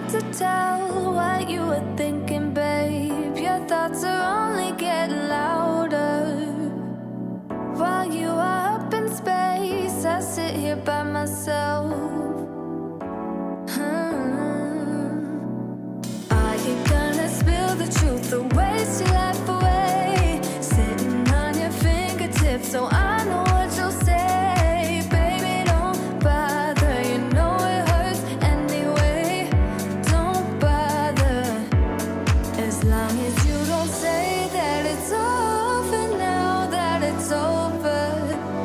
hard to tell what you were thinking, babe. Your thoughts are only getting louder. While you are up in space, I sit here by myself. Are you gonna spill the truth or waste your life away? Sitting on your fingertips so I know what you'll say. Baby, don't bother, you know it hurts anyway. Don't bother, as long as you don't say that it's over now, that it's over.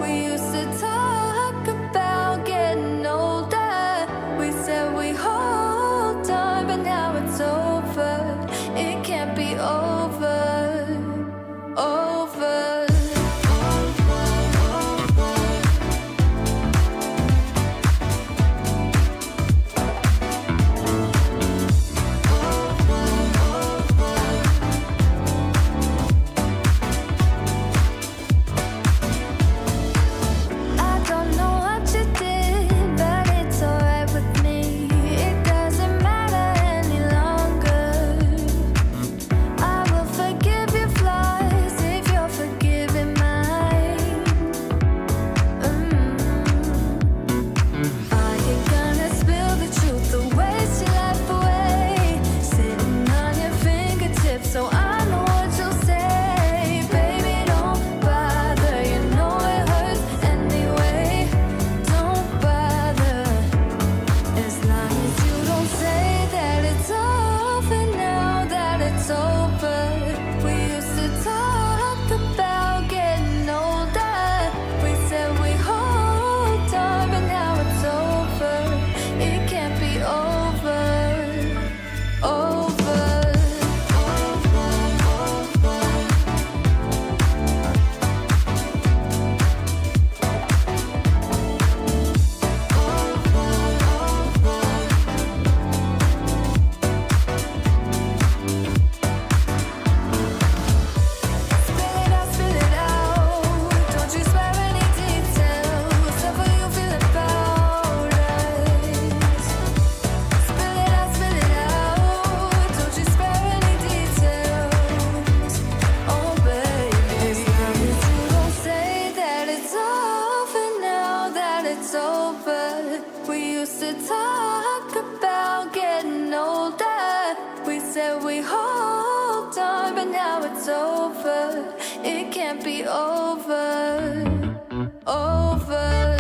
We used to talk about getting older. We said we hold on, but now it's over. It can't be over, over. I don't know what you did, but it's alright with me. It doesn't matter any longer. I will forgive your flaws if you're forgiving mine. Are you gonna spill the truth or waste your life away? Sitting on your fingertips so I know what you'll say. Baby, don't bother, you know it hurts anyway. Don't bother, as long as you don't say that it's over now, that it's over. We used to talk about getting older. We said we hold on, but now it's over. It can't be over, over. Spill it out, don't you spare any details of how you feel about us. Spill it out, don't you spare any details. Oh baby, as long as you don't say that it's over now, that it's over. We used to talk about getting older. We said we hold on, but now it's over. It can't be over, over.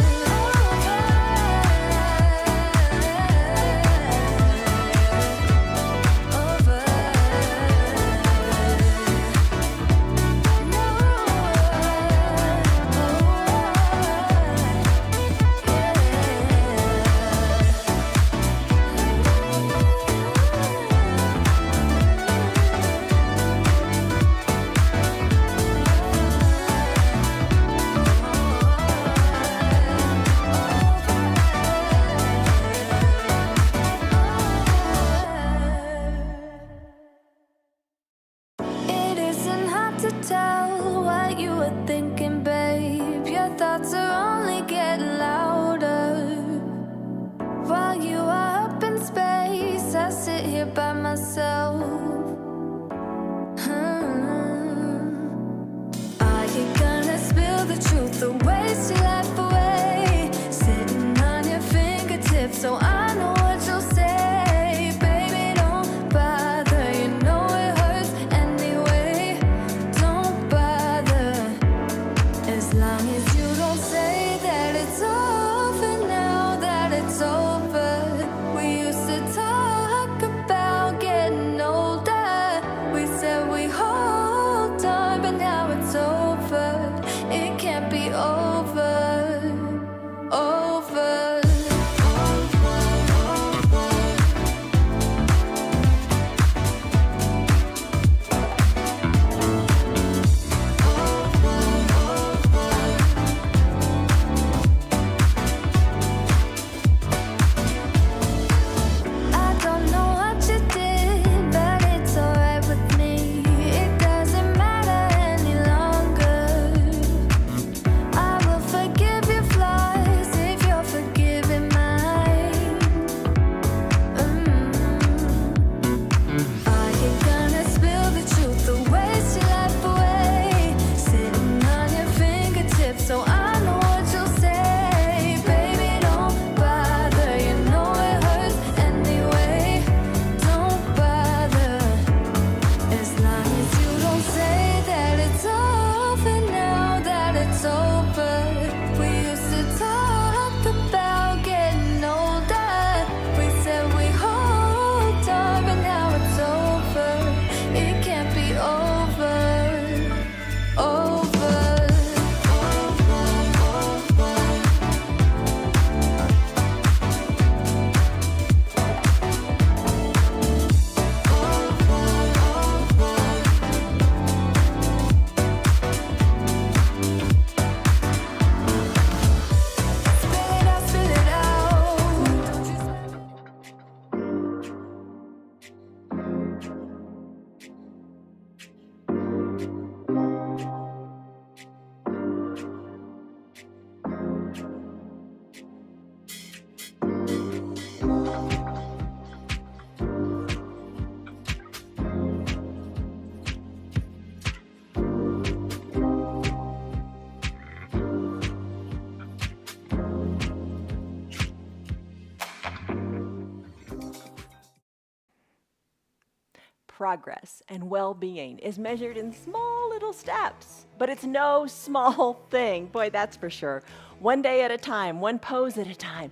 progress and well-being is measured in small little steps, but it's no small thing. Boy, that's for sure. One day at a time, one pose at a time,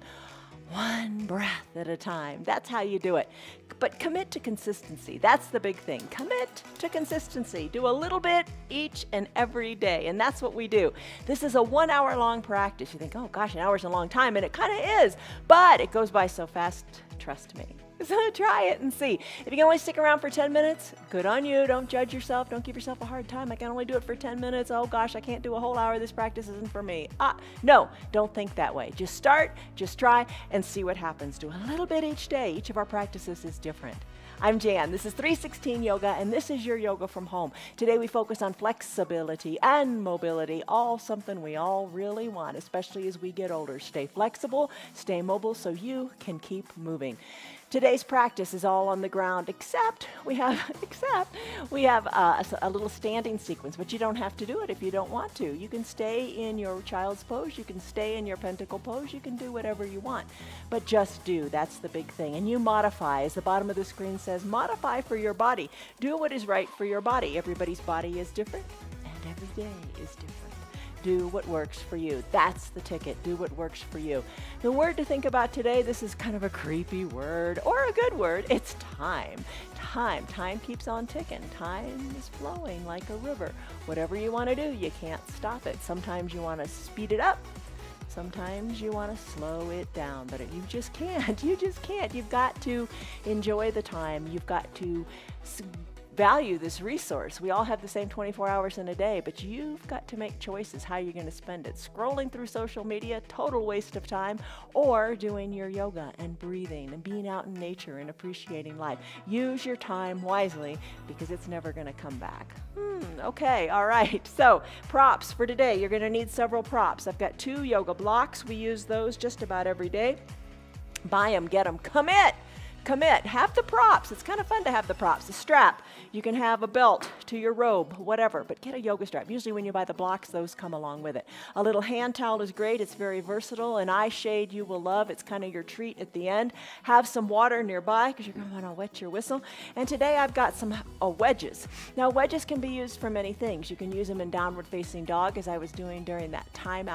one breath at a time. That's how you do it. But commit to consistency. That's the big thing. Commit to consistency. Do a little bit each and every day. And that's what we do. This is a 1 hour long practice. You think, oh gosh, an hour is a long time. And it kind of is. But it goes by so fast. Trust me. So try it and see. If you can only stick around for 10 minutes, good on you. Don't judge yourself. Don't give yourself a hard time. I can only do it for 10 minutes. Oh gosh, I can't do a whole hour. This practice isn't for me. No, don't think that way. Just start, just try, and see what happens. Do a little bit each day. Each of our practices is different. I'm Jan. This is 316 Yoga, and this is your yoga from home. Today we focus on flexibility and mobility, all something we all really want, especially as we get older. Stay flexible, stay mobile, so you can keep moving. Today's practice is all on the ground, except we have a little standing sequence, but you don't have to do it if you don't want to. You can stay in your child's pose, you can stay in your pentacle pose, you can do whatever you want, but just do. That's the big thing. And you modify, as the bottom of the screen says, modify for your body. Do what is right for your body. Everybody's body is different, and every day is different. Do what works for you. That's the ticket. Do what works for you. The word to think about today, this is kind of a creepy word or a good word. It's time. Time. Time keeps on ticking. Time is flowing like a river. Whatever you want to do, you can't stop it. Sometimes you want to speed it up. Sometimes you want to slow it down, but you just can't. You just can't. You've got to enjoy the time. You've got to value this resource. We all have the same 24 hours in a day, but you've got to make choices how you're going to spend it. Scrolling through social media, total waste of time, or doing your yoga and breathing and being out in nature and appreciating life. Use your time wisely because it's never going to come back. Okay, all right. So props for today. You're going to need several props. I've got 2 yoga blocks. We use those just about every day. Buy them, get them, commit. Commit. Have the props. It's kind of fun to have the props. A strap. You can have a belt to your robe, whatever, but get a yoga strap. Usually when you buy the blocks, those come along with it. A little hand towel is great. It's very versatile. An eye shade you will love. It's kind of your treat at the end. Have some water nearby because you're going to want to wet your whistle. And today I've got some wedges. Now wedges can be used for many things. You can use them in downward facing dog, as I was doing during that time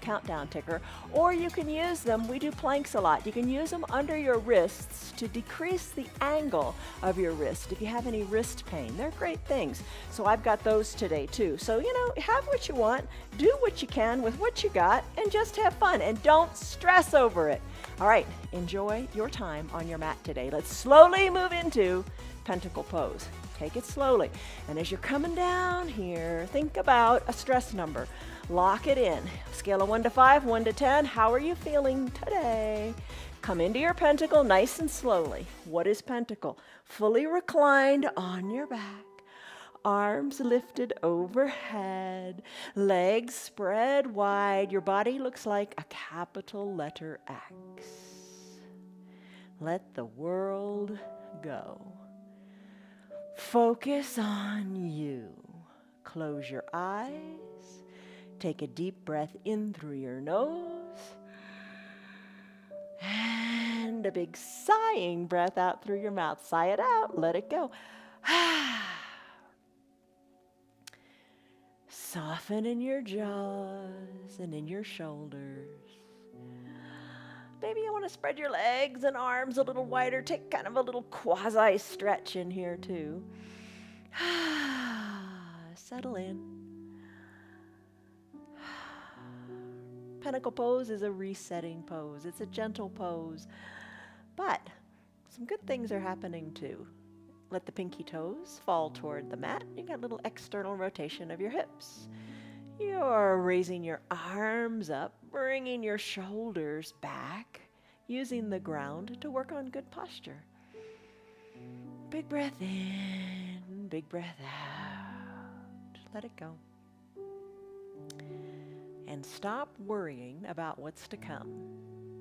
countdown ticker, or you can use them, we do planks a lot. You can use them under your wrists to decrease the angle of your wrist if you have any wrist pain. They're great things. So I've got those today too. So, have what you want, do what you can with what you got, and just have fun. And don't stress over it. All right, enjoy your time on your mat today. Let's slowly move into Pentacle pose. Take it slowly. And as you're coming down here, think about a stress number. Lock it in. Scale of 1 to 5, 1 to 10. How are you feeling today? Come into your pentacle nice and slowly. What is pentacle? Fully reclined on your back. Arms lifted overhead. Legs spread wide. Your body looks like a capital letter X. Let the world go. Focus on you. Close your eyes. Take a deep breath in through your nose. And a big sighing breath out through your mouth. Sigh it out. Let it go. Soften in your jaws and in your shoulders. Maybe you want to spread your legs and arms a little wider. Take kind of a little quasi stretch in here too. Settle in. Pentacle pose is a resetting pose. It's a gentle pose, but some good things are happening too. Let the pinky toes fall toward the mat. You got a little external rotation of your hips. You're raising your arms up, bringing your shoulders back, using the ground to work on good posture. Big breath in, big breath out. Let it go. And stop worrying about what's to come.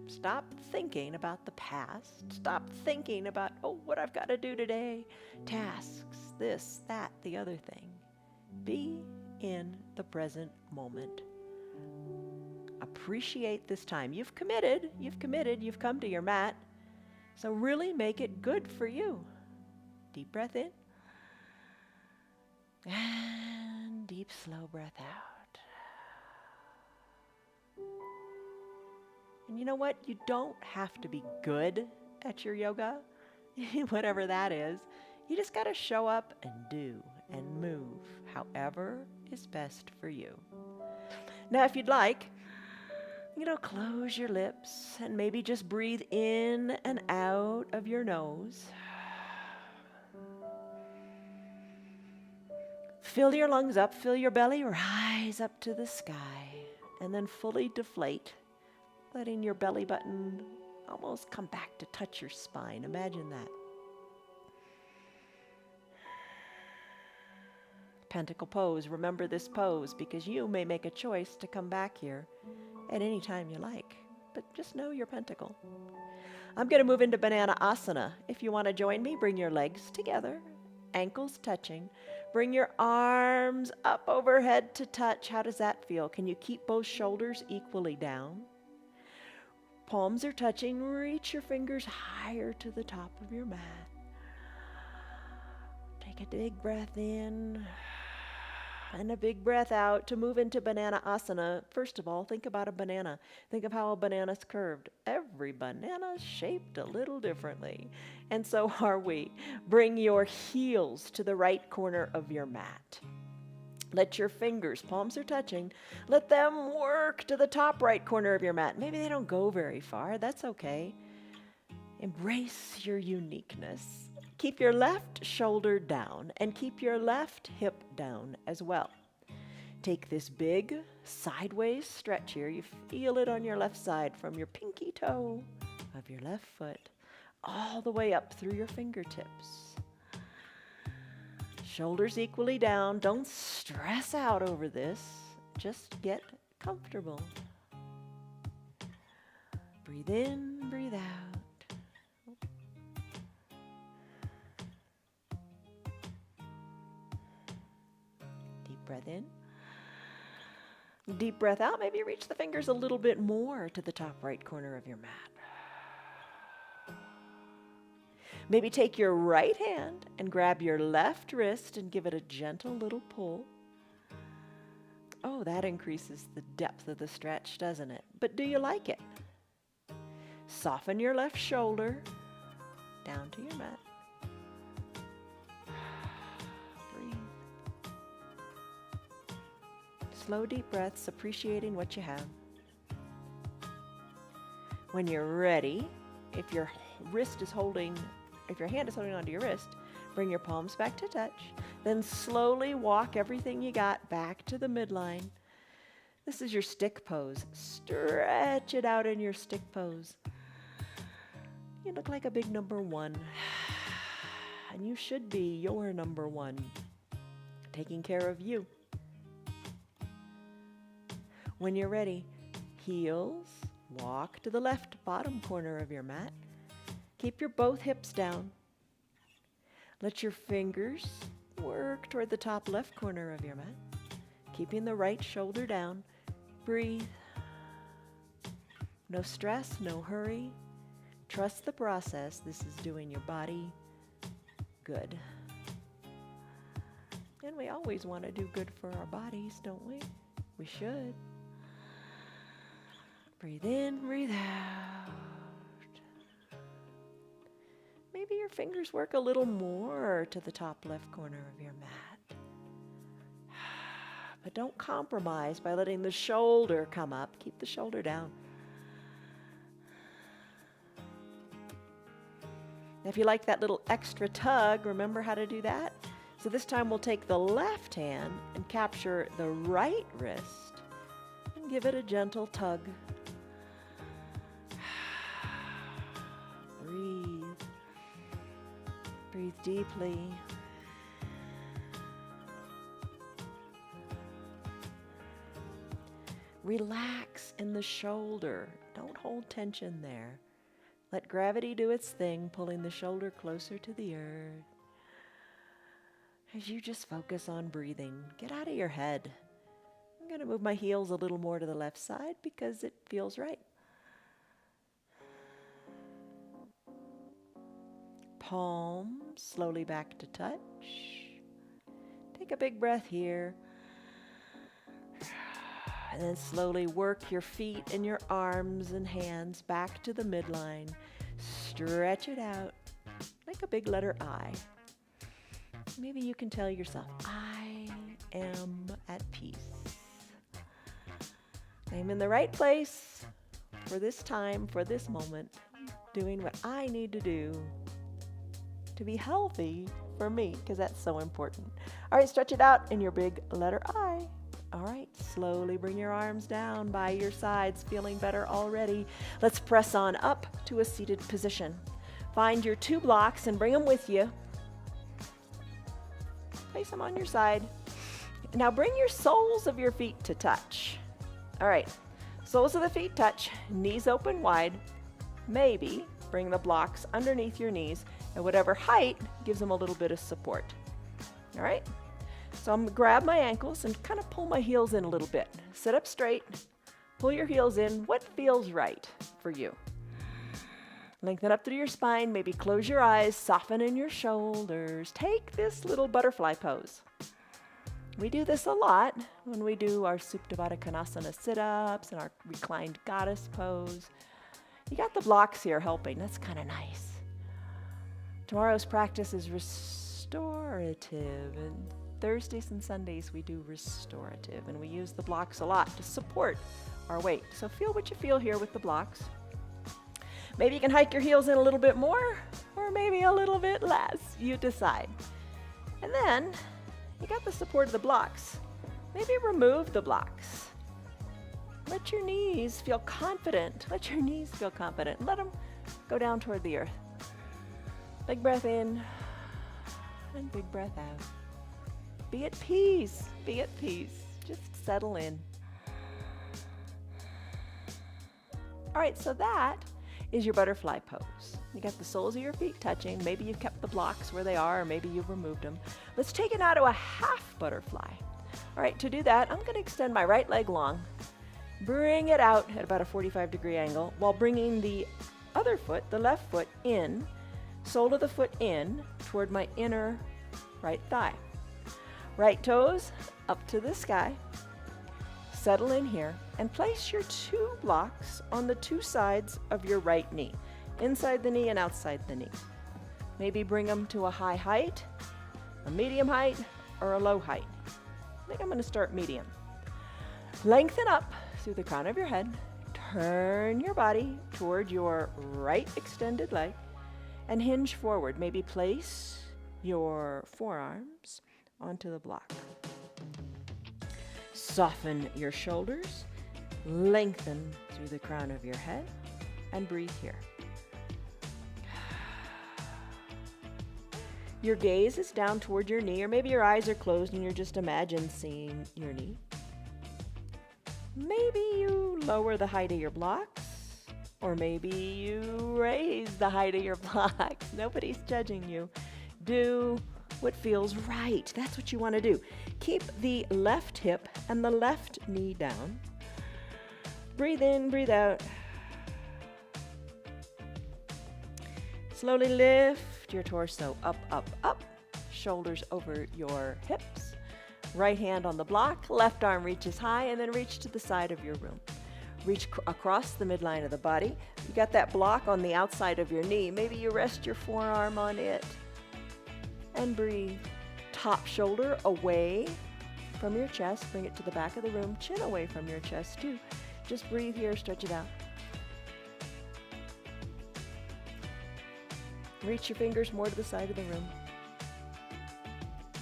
Stop thinking about the past. Stop thinking about, what I've got to do today. Tasks, this, that, the other thing. Be in the present moment. Appreciate this time. You've committed, you've come to your mat. So really make it good for you. Deep breath in. And deep, slow breath out. And you know what? You don't have to be good at your yoga, whatever that is. You just got to show up and do and move however is best for you. Now, if you'd like, close your lips and maybe just breathe in and out of your nose. Fill your lungs up, fill your belly, rise up to the sky, and then fully deflate, letting your belly button almost come back to touch your spine. Imagine that. Pentacle pose. Remember this pose because you may make a choice to come back here at any time you like, but just know your pentacle. I'm going to move into banana asana. If you want to join me, bring your legs together, ankles touching. Bring your arms up overhead to touch. How does that feel? Can you keep both shoulders equally down? Palms are touching. Reach your fingers higher to the top of your mat. Take a big breath in and a big breath out to move into banana asana. First of all, think about a banana. Think of how a banana's curved. Every banana's shaped a little differently, and so are we. Bring your heels to the right corner of your mat. Let your fingers, palms are touching, let them work to the top right corner of your mat. Maybe they don't go very far. That's okay. Embrace your uniqueness. Keep your left shoulder down and keep your left hip down as well. Take this big sideways stretch here. You feel it on your left side from your pinky toe of your left foot all the way up through your fingertips. Shoulders equally down. Don't stress out over this. Just get comfortable. Breathe in, breathe out. Breath in. Deep breath out. Maybe reach the fingers a little bit more to the top right corner of your mat. Maybe take your right hand and grab your left wrist and give it a gentle little pull. Oh, that increases the depth of the stretch, doesn't it? But do you like it? Soften your left shoulder down to your mat. Slow, deep breaths, appreciating what you have. When you're ready, if your hand is holding onto your wrist, bring your palms back to touch. Then slowly walk everything you got back to the midline. This is your stick pose. Stretch it out in your stick pose. You look like a big number one. And you should be your number one, taking care of you. When you're ready, heels, walk to the left bottom corner of your mat. Keep your both hips down. Let your fingers work toward the top left corner of your mat, keeping the right shoulder down. Breathe. No stress, no hurry. Trust the process. This is doing your body good. And we always want to do good for our bodies, don't we? We should. Breathe in, breathe out. Maybe your fingers work a little more to the top left corner of your mat. But don't compromise by letting the shoulder come up. Keep the shoulder down. Now, if you like that little extra tug, remember how to do that? So this time we'll take the left hand and capture the right wrist and give it a gentle tug. Breathe. Breathe deeply. Relax in the shoulder. Don't hold tension there. Let gravity do its thing, pulling the shoulder closer to the earth. As you just focus on breathing, get out of your head. I'm going to move my heels a little more to the left side because it feels right. palms slowly back to touch. Take a big breath here. And then slowly work your feet and your arms and hands back to the midline. Stretch it out like a big letter I. Maybe you can tell yourself, I am at peace. I'm in the right place for this time, for this moment, doing what I need to do to be healthy for me, because that's so important. All right, stretch it out in your big letter I. All right, slowly bring your arms down by your sides, feeling better already. Let's press on up to a seated position. Find your 2 blocks and bring them with you. Place them on your side. Now bring your soles of your feet to touch. All right, soles of the feet touch, knees open wide. Maybe bring the blocks underneath your knees at whatever height gives them a little bit of support. All right? So I'm gonna grab my ankles and kind of pull my heels in a little bit. Sit up straight, pull your heels in. What feels right for you? Lengthen up through your spine, maybe close your eyes, soften in your shoulders. Take this little butterfly pose. We do this a lot when we do our Supta Baddha Konasana sit-ups and our reclined goddess pose. You got the blocks here helping. That's kind of nice. Tomorrow's practice is restorative, and Thursdays and Sundays we do restorative, and we use the blocks a lot to support our weight. So feel what you feel here with the blocks. Maybe you can hike your heels in a little bit more, or maybe a little bit less. You decide. And then you got the support of the blocks. Maybe remove the blocks. Let your knees feel confident. Let your knees feel confident. Let them go down toward the earth. Big breath in and big breath out. Be at peace. Be at peace. Just settle in. All right, so that is your butterfly pose. You got the soles of your feet touching. Maybe you've kept the blocks where they are, or maybe you've removed them. Let's take it now to a half butterfly. All right, to do that, I'm going to extend my right leg long. Bring it out at about a 45-degree angle while bringing the other foot, the left foot, in, sole of the foot in toward my inner right thigh. Right toes up to the sky. Settle in here and place your 2 blocks on the 2 sides of your right knee, inside the knee and outside the knee. Maybe bring them to a high height, a medium height, or a low height. I think I'm going to start medium. Lengthen up through the crown of your head. Turn your body toward your right extended leg and hinge forward. Maybe place your forearms onto the block. Soften your shoulders, lengthen through the crown of your head, and breathe here. Your gaze is down toward your knee, or maybe your eyes are closed and you're just imagine seeing your knee. Maybe you lower the height of your blocks, or maybe you raise the height of your blocks. Nobody's judging you. Do what feels right. That's what you want to do. Keep the left hip and the left knee down. Breathe in, breathe out. Slowly lift your torso up, up, up. Shoulders over your hips. Right hand on the block, left arm reaches high, and then reach to the side of your room. Reach across the midline of the body. You got that block on the outside of your knee. Maybe you rest your forearm on it. And breathe. Top shoulder away from your chest. Bring it to the back of the room. Chin away from your chest too. Just breathe here, stretch it out. Reach your fingers more to the side of the room.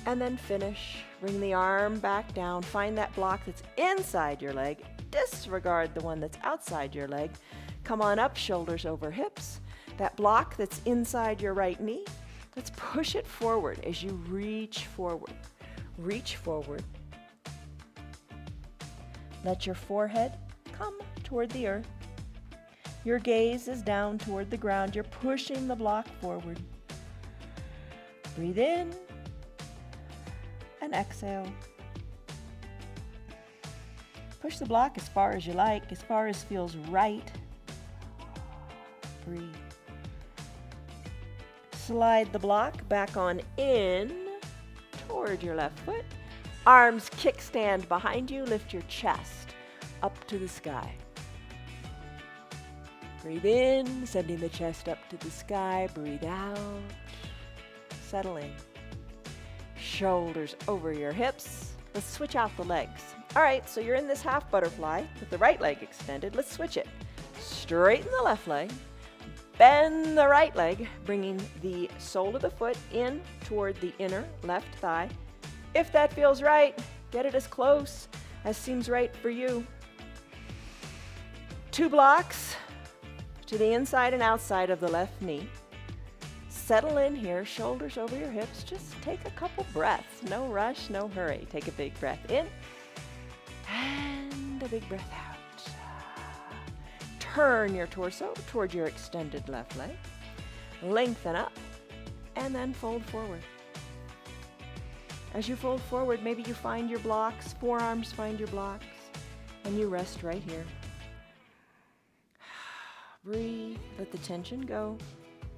And then finish. Bring the arm back down. Find that block that's inside your leg. Disregard the one that's outside your leg. Come on up, shoulders over hips. That block that's inside your right knee. Let's push it forward as you reach forward. Reach forward. Let your forehead come toward the earth. Your gaze is down toward the ground. You're pushing the block forward. Breathe in and exhale. Push the block as far as you like, as far as feels right. Breathe. Slide the block back on in toward your left foot. Arms kickstand behind you. Lift your chest up to the sky. Breathe in, sending the chest up to the sky. Breathe out. Settle in. Shoulders over your hips. Let's switch out the legs. All right, so you're in this half butterfly with the right leg extended. Let's switch it. Straighten the left leg. Bend the right leg, bringing the sole of the foot in toward the inner left thigh. If that feels right, get it as close as seems right for you. 2 blocks to the inside and outside of the left knee. Settle in here, shoulders over your hips. Just take a couple breaths. No rush, no hurry. Take a big breath in and a big breath out. Turn your torso toward your extended left leg. Lengthen up and then fold forward. As you fold forward, maybe you find your blocks, forearms find your blocks, and you rest right here. Breathe, let the tension go.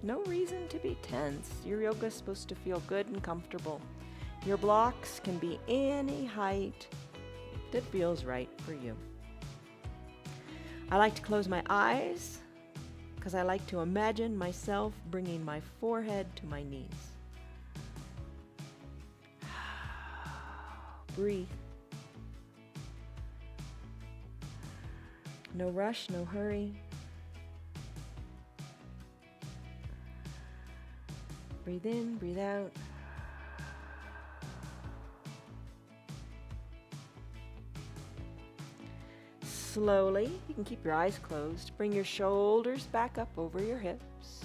No reason to be tense. Your yoga is supposed to feel good and comfortable. Your blocks can be any height that feels right for you. I like to close my eyes because I like to imagine myself bringing my forehead to my knees. Breathe. No rush, no hurry. Breathe in, breathe out. Slowly, you can keep your eyes closed. Bring your shoulders back up over your hips.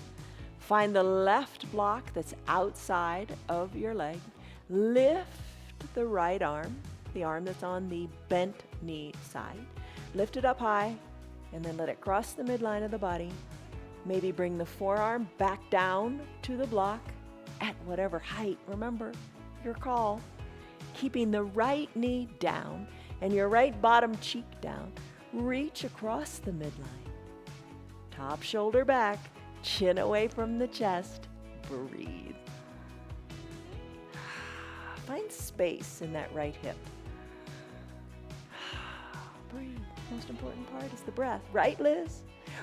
Find the left block that's outside of your leg. Lift the right arm, the arm that's on the bent knee side. Lift it up high and then let it cross the midline of the body. Maybe bring the forearm back down to the block at whatever height. Remember, your call. Keeping the right knee down and your right bottom cheek down. Reach across the midline. Top shoulder back, chin away from the chest. Breathe. Find space in that right hip. Breathe. Most important part is the breath. Right, Liz?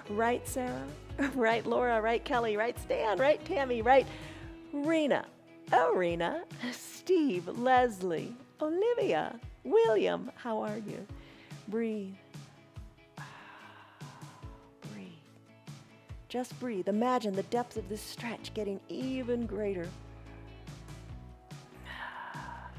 Right, Sarah? Right, Laura? Right, Kelly? Right, Stan? Right, Tammy? Right, Rena? Rena? Steve? Leslie? Olivia? William? How are you? Breathe. Breathe. Just breathe. Imagine the depth of this stretch getting even greater.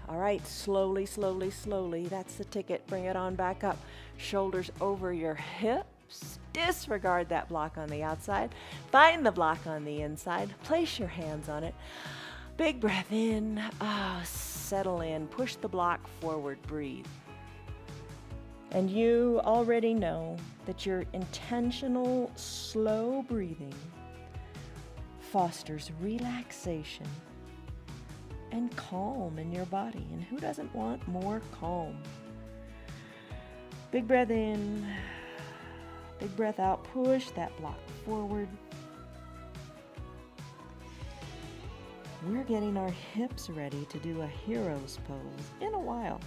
All right, slowly, slowly, slowly. That's the ticket. Bring it on back up. Shoulders over your hips. Disregard that block on the outside. Find the block on the inside. Place your hands on it. Big breath in. Settle in. Push the block forward. Breathe. And you already know that your intentional, slow breathing fosters relaxation and calm in your body. And who doesn't want more calm? Big breath in, big breath out. Push that block forward. We're getting our hips ready to do a hero's pose in a while.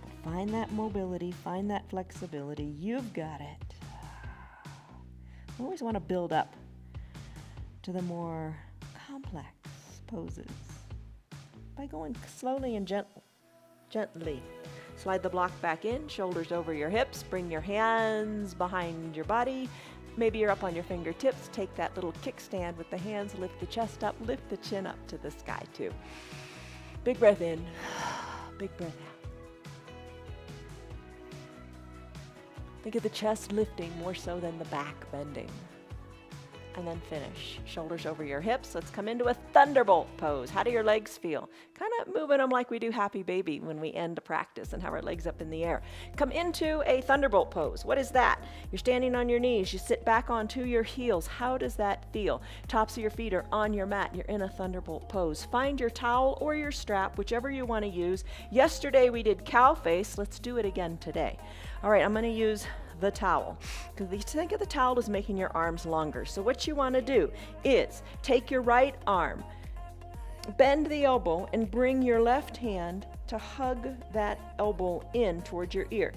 But find that mobility, find that flexibility. You've got it. We always want to build up to the more complex poses by going slowly and gently. Slide the block back in, shoulders over your hips. Bring your hands behind your body. Maybe you're up on your fingertips. Take that little kickstand with the hands. Lift the chest up. Lift the chin up to the sky too. Big breath in. Big breath out. Think of the chest lifting more so than the back bending. And then finish. Shoulders over your hips. Let's come into a thunderbolt pose. How do your legs feel? Kind of moving them like we do Happy Baby when we end a practice and have our legs up in the air. Come into a thunderbolt pose. What is that? You're standing on your knees. You sit back onto your heels. How does that feel? Tops of your feet are on your mat. You're in a thunderbolt pose. Find your towel or your strap, whichever you want to use. Yesterday we did cow face. Let's do it again today. All right, I'm going to use the towel. Because you think of the towel as making your arms longer. So what you want to do is take your right arm, bend the elbow, and bring your left hand to hug that elbow in towards your ear.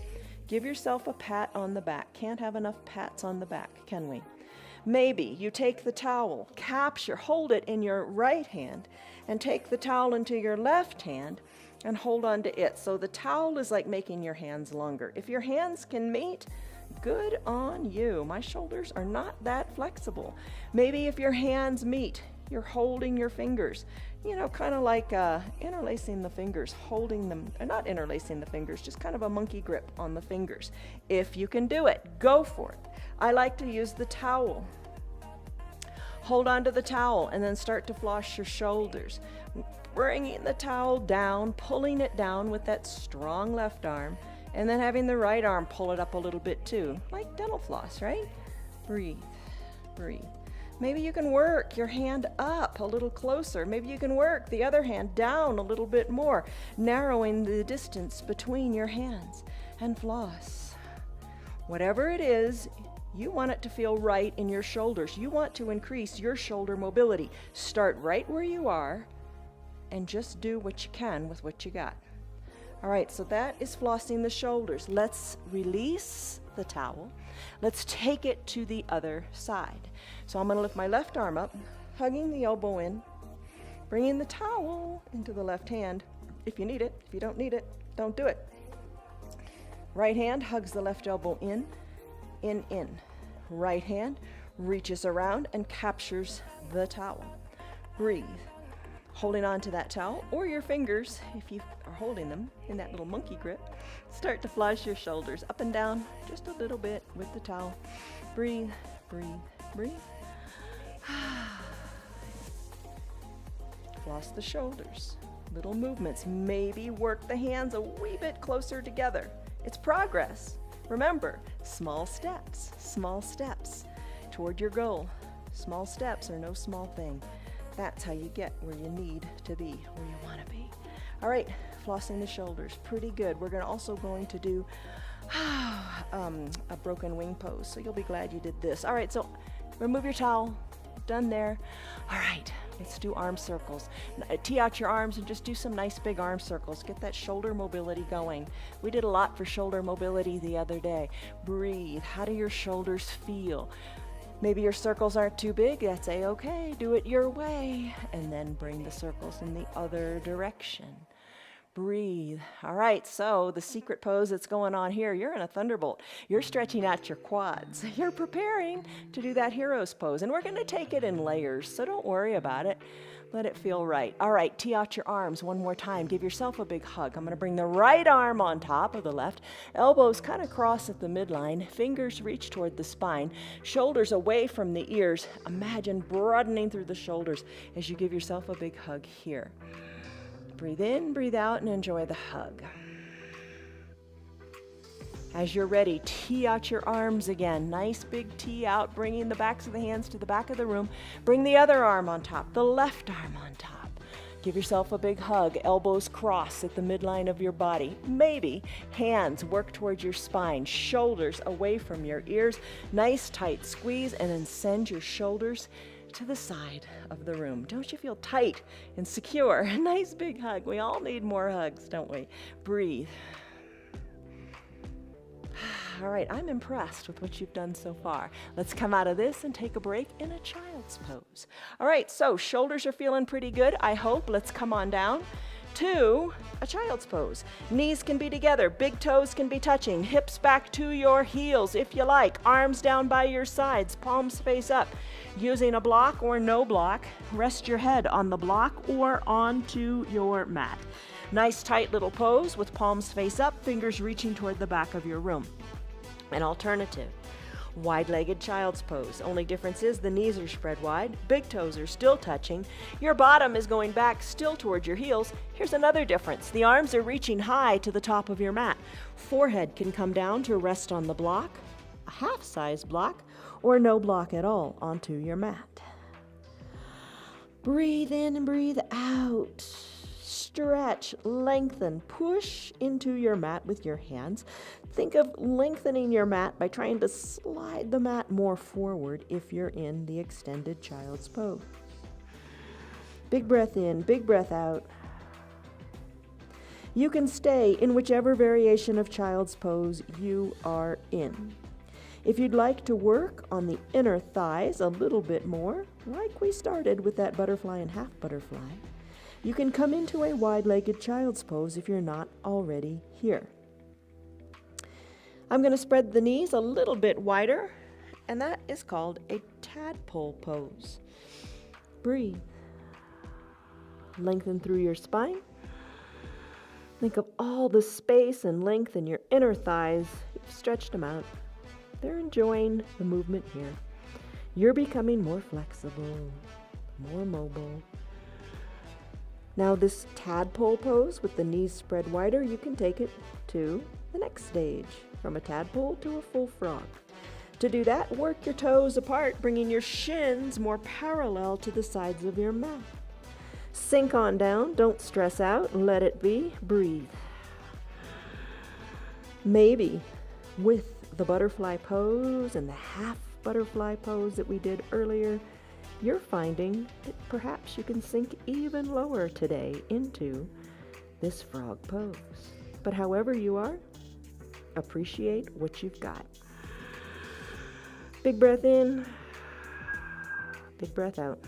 Give yourself a pat on the back. Can't have enough pats on the back, can we? Maybe you take the towel, hold it in your right hand, and take the towel into your left hand and hold on to it. So the towel is like making your hands longer. If your hands can meet, good on you. My shoulders are not that flexible. Maybe if your hands meet, you're holding your fingers, kind of like interlacing the fingers, holding them, not interlacing the fingers, just kind of a monkey grip on the fingers. If you can do it, go for it. I like to use the towel. Hold on to the towel and then start to floss your shoulders. Bringing the towel down, pulling it down with that strong left arm, and then having the right arm pull it up a little bit too, like dental floss, right? Breathe, breathe. Maybe you can work your hand up a little closer. Maybe you can work the other hand down a little bit more, narrowing the distance between your hands, and floss. Whatever it is, you want it to feel right in your shoulders. You want to increase your shoulder mobility. Start right where you are and just do what you can with what you got. All right, so that is flossing the shoulders. Let's release the towel. Let's take it to the other side. So I'm going to lift my left arm up, hugging the elbow in, bringing the towel into the left hand if you need it. If you don't need it, don't do it. Right hand hugs the left elbow in. Right hand reaches around and captures the towel. Breathe. Holding on to that towel or your fingers, if you are holding them in that little monkey grip, start to floss your shoulders up and down just a little bit with the towel. Breathe, breathe, breathe. Floss the shoulders. Little movements. Maybe work the hands a wee bit closer together. It's progress. Remember, small steps toward your goal. Small steps are no small thing. That's how you get where you need to be, where you want to be. All right, flossing the shoulders, pretty good. We're also going to do a broken wing pose, so you'll be glad you did this. All right, so remove your towel. Done there. All right, let's do arm circles. Tee out your arms and just do some nice big arm circles. Get that shoulder mobility going. We did a lot for shoulder mobility the other day. Breathe. How do your shoulders feel? Maybe your circles aren't too big. That's a-okay. Do it your way. And then bring the circles in the other direction. Breathe. All right, so the secret pose that's going on here, you're in a thunderbolt. You're stretching out your quads. You're preparing to do that hero's pose. And we're going to take it in layers, so don't worry about it. Let it feel right. All right, tee out your arms one more time. Give yourself a big hug. I'm going to bring the right arm on top of the left. Elbows kind of cross at the midline. Fingers reach toward the spine. Shoulders away from the ears. Imagine broadening through the shoulders as you give yourself a big hug here. Breathe in, breathe out, and enjoy the hug. As you're ready, tee out your arms again. Nice big tee out, bringing the backs of the hands to the back of the room. Bring the other arm on top, the left arm on top. Give yourself a big hug. Elbows cross at the midline of your body. Maybe hands work towards your spine, shoulders away from your ears. Nice tight squeeze, and then send your shoulders to the side of the room. Don't you feel tight and secure? A nice big hug. We all need more hugs, don't we? Breathe. All right, I'm impressed with what you've done so far. Let's come out of this and take a break in a child's pose. All right, so shoulders are feeling pretty good, I hope. Let's come on down to a child's pose. Knees can be together, big toes can be touching, hips back to your heels if you like, arms down by your sides, palms face up. Using a block or no block, rest your head on the block or onto your mat. Nice tight little pose with palms face up, fingers reaching toward the back of your room. An alternative, wide-legged child's pose. Only difference is the knees are spread wide, big toes are still touching, your bottom is going back still towards your heels. Here's another difference. The arms are reaching high to the top of your mat. Forehead can come down to rest on the block, a half-size block, or no block at all onto your mat. Breathe in and breathe out. stretch, lengthen, push into your mat with your hands. Think of lengthening your mat by trying to slide the mat more forward if you're in the extended child's pose. Big breath in, big breath out. You can stay in whichever variation of child's pose you are in. If you'd like to work on the inner thighs a little bit more, like we started with that butterfly and half butterfly, you can come into a wide-legged child's pose if you're not already here. I'm going to spread the knees a little bit wider, and that is called a tadpole pose. Breathe. Lengthen through your spine. Think of all the space and length in your inner thighs. You've stretched them out. They're enjoying the movement here. You're becoming more flexible, more mobile. Now this tadpole pose with the knees spread wider, you can take it to the next stage, from a tadpole to a full frog. To do that, work your toes apart, bringing your shins more parallel to the sides of your mat. Sink on down, don't stress out, let it be, breathe. Maybe with the butterfly pose and the half butterfly pose that we did earlier, you're finding that perhaps you can sink even lower today into this frog pose. But however you are, appreciate what you've got. Big breath in, big breath out.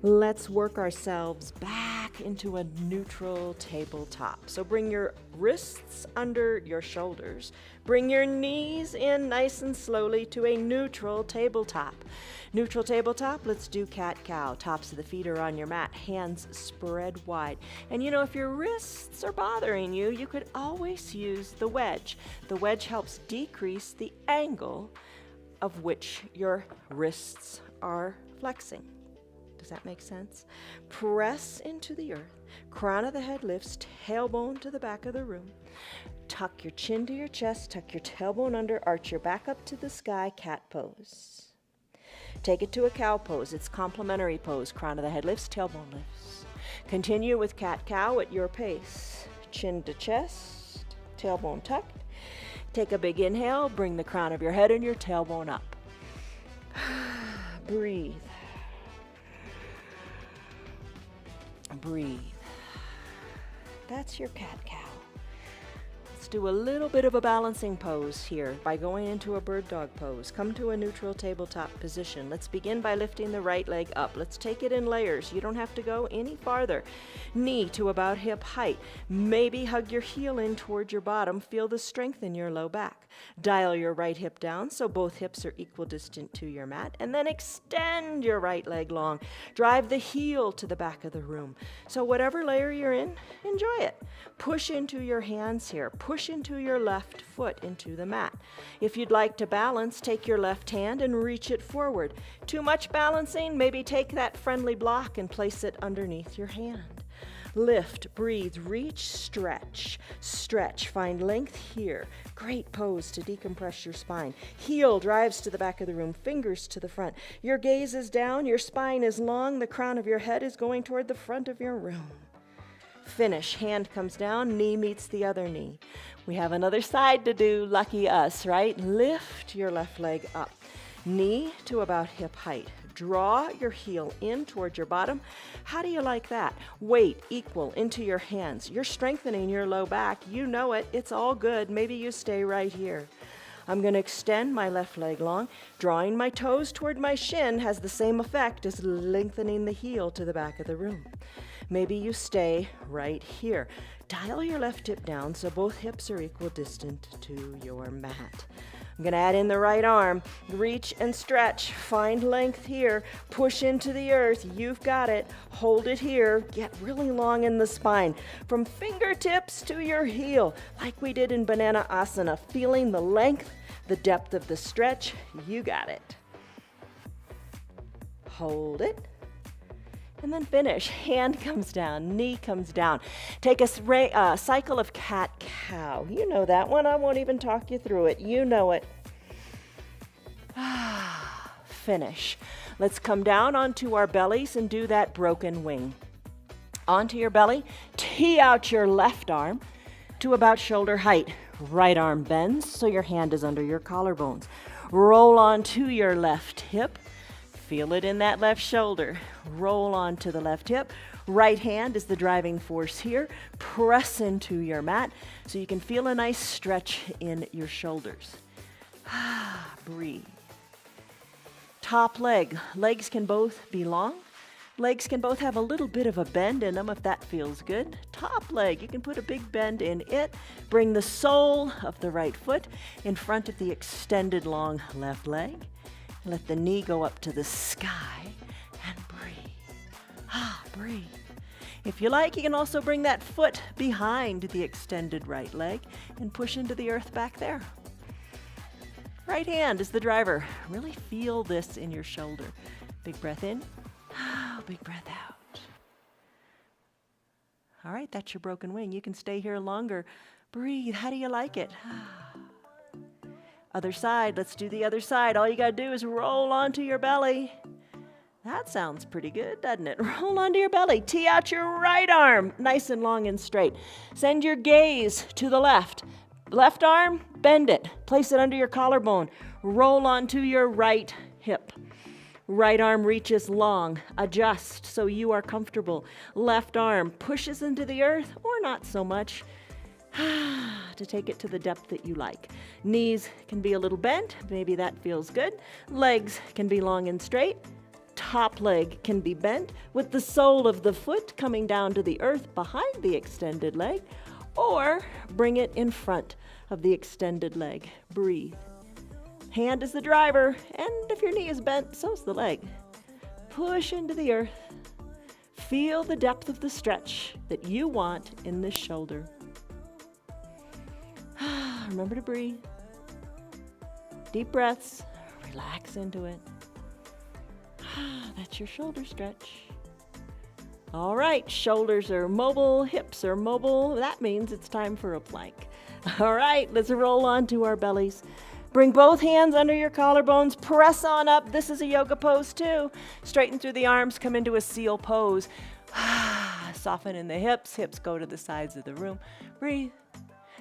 Let's work ourselves back into a neutral tabletop. So bring your wrists under your shoulders. Bring your knees in nice and slowly to a neutral tabletop. Neutral tabletop, let's do cat-cow. Tops of the feet are on your mat, hands spread wide. And if your wrists are bothering you, you could always use the wedge. The wedge helps decrease the angle of which your wrists are flexing. Does that make sense? Press into the earth. Crown of the head lifts, tailbone to the back of the room. Tuck your chin to your chest, tuck your tailbone under, arch your back up to the sky, cat pose. Take it to a cow pose. It's complementary pose. Crown of the head lifts, tailbone lifts. Continue with cat-cow at your pace. Chin to chest, tailbone tucked. Take a big inhale, bring the crown of your head and your tailbone up. Breathe. Breathe. That's your cat-cow. Let's do a little bit of a balancing pose here by going into a bird dog pose. Come to a neutral tabletop position. Let's begin by lifting the right leg up. Let's take it in layers. You don't have to go any farther. Knee to about hip height. Maybe hug your heel in toward your bottom. Feel the strength in your low back. Dial your right hip down so both hips are equal distant to your mat, and then extend your right leg long. Drive the heel to the back of the room. So whatever layer you're in, enjoy it. Push into your hands here. Push into your left foot into the mat. If you'd like to balance, take your left hand and reach it forward. Too much balancing, maybe take that friendly block and place it underneath your hand. Lift, breathe, reach, stretch. Stretch, find length here. Great pose to decompress your spine. Heel drives to the back of the room, fingers to the front. Your gaze is down, your spine is long, the crown of your head is going toward the front of your room. Finish, hand comes down, knee meets the other knee. We have another side to do, lucky us, right? Lift your left leg up. Knee to about hip height. Draw your heel in toward your bottom. How do you like that? Weight equal into your hands. You're strengthening your low back. You know it. It's all good. Maybe you stay right here. I'm going to extend my left leg long. Drawing my toes toward my shin has the same effect as lengthening the heel to the back of the room. Maybe you stay right here. Dial your left hip down so both hips are equal distant to your mat. I'm going to add in the right arm. Reach and stretch. Find length here. Push into the earth. You've got it. Hold it here. Get really long in the spine. From fingertips to your heel, like we did in banana asana. Feeling the length, the depth of the stretch. You got it. Hold it. And then finish. Hand comes down, knee comes down. Take a cycle of cat-cow. You know that one. I won't even talk you through it. You know it. Finish. Let's come down onto our bellies and do that broken wing. Onto your belly, tee out your left arm to about shoulder height. Right arm bends so your hand is under your collarbones. Roll onto your left hip. Feel it in that left shoulder. Roll onto the left hip. Right hand is the driving force here. Press into your mat so you can feel a nice stretch in your shoulders. Breathe. Top leg. Legs can both be long. Legs can both have a little bit of a bend in them if that feels good. Top leg, you can put a big bend in it. Bring the sole of the right foot in front of the extended long left leg. Let the knee go up to the sky and breathe. Breathe. If you like, you can also bring that foot behind the extended right leg and push into the earth back there. Right hand is the driver. Really feel this in your shoulder. Big breath in. Big breath out. All right, that's your broken wing. You can stay here longer. Breathe. How do you like it? Other side. Let's do the other side. All you got to do is roll onto your belly. That sounds pretty good, doesn't it? Roll onto your belly. Tee out your right arm, nice and long and straight. Send your gaze to the left. Left arm, bend it. Place it under your collarbone. Roll onto your right hip. Right arm reaches long. Adjust so you are comfortable. Left arm pushes into the earth, or not so much, to take it to the depth that you like. Knees can be a little bent. Maybe that feels good. Legs can be long and straight. Top leg can be bent with the sole of the foot coming down to the earth behind the extended leg, or bring it in front of the extended leg. Breathe. Hand is the driver, and if your knee is bent, so's the leg. Push into the earth. Feel the depth of the stretch that you want in this shoulder. Remember to breathe. Deep breaths. Relax into it. That's your shoulder stretch. All right, shoulders are mobile, hips are mobile. That means it's time for a plank. All right, let's roll onto our bellies. Bring both hands under your collarbones. Press on up. This is a yoga pose too. Straighten through the arms. Come into a seal pose. Soften in the hips. Hips go to the sides of the room. Breathe.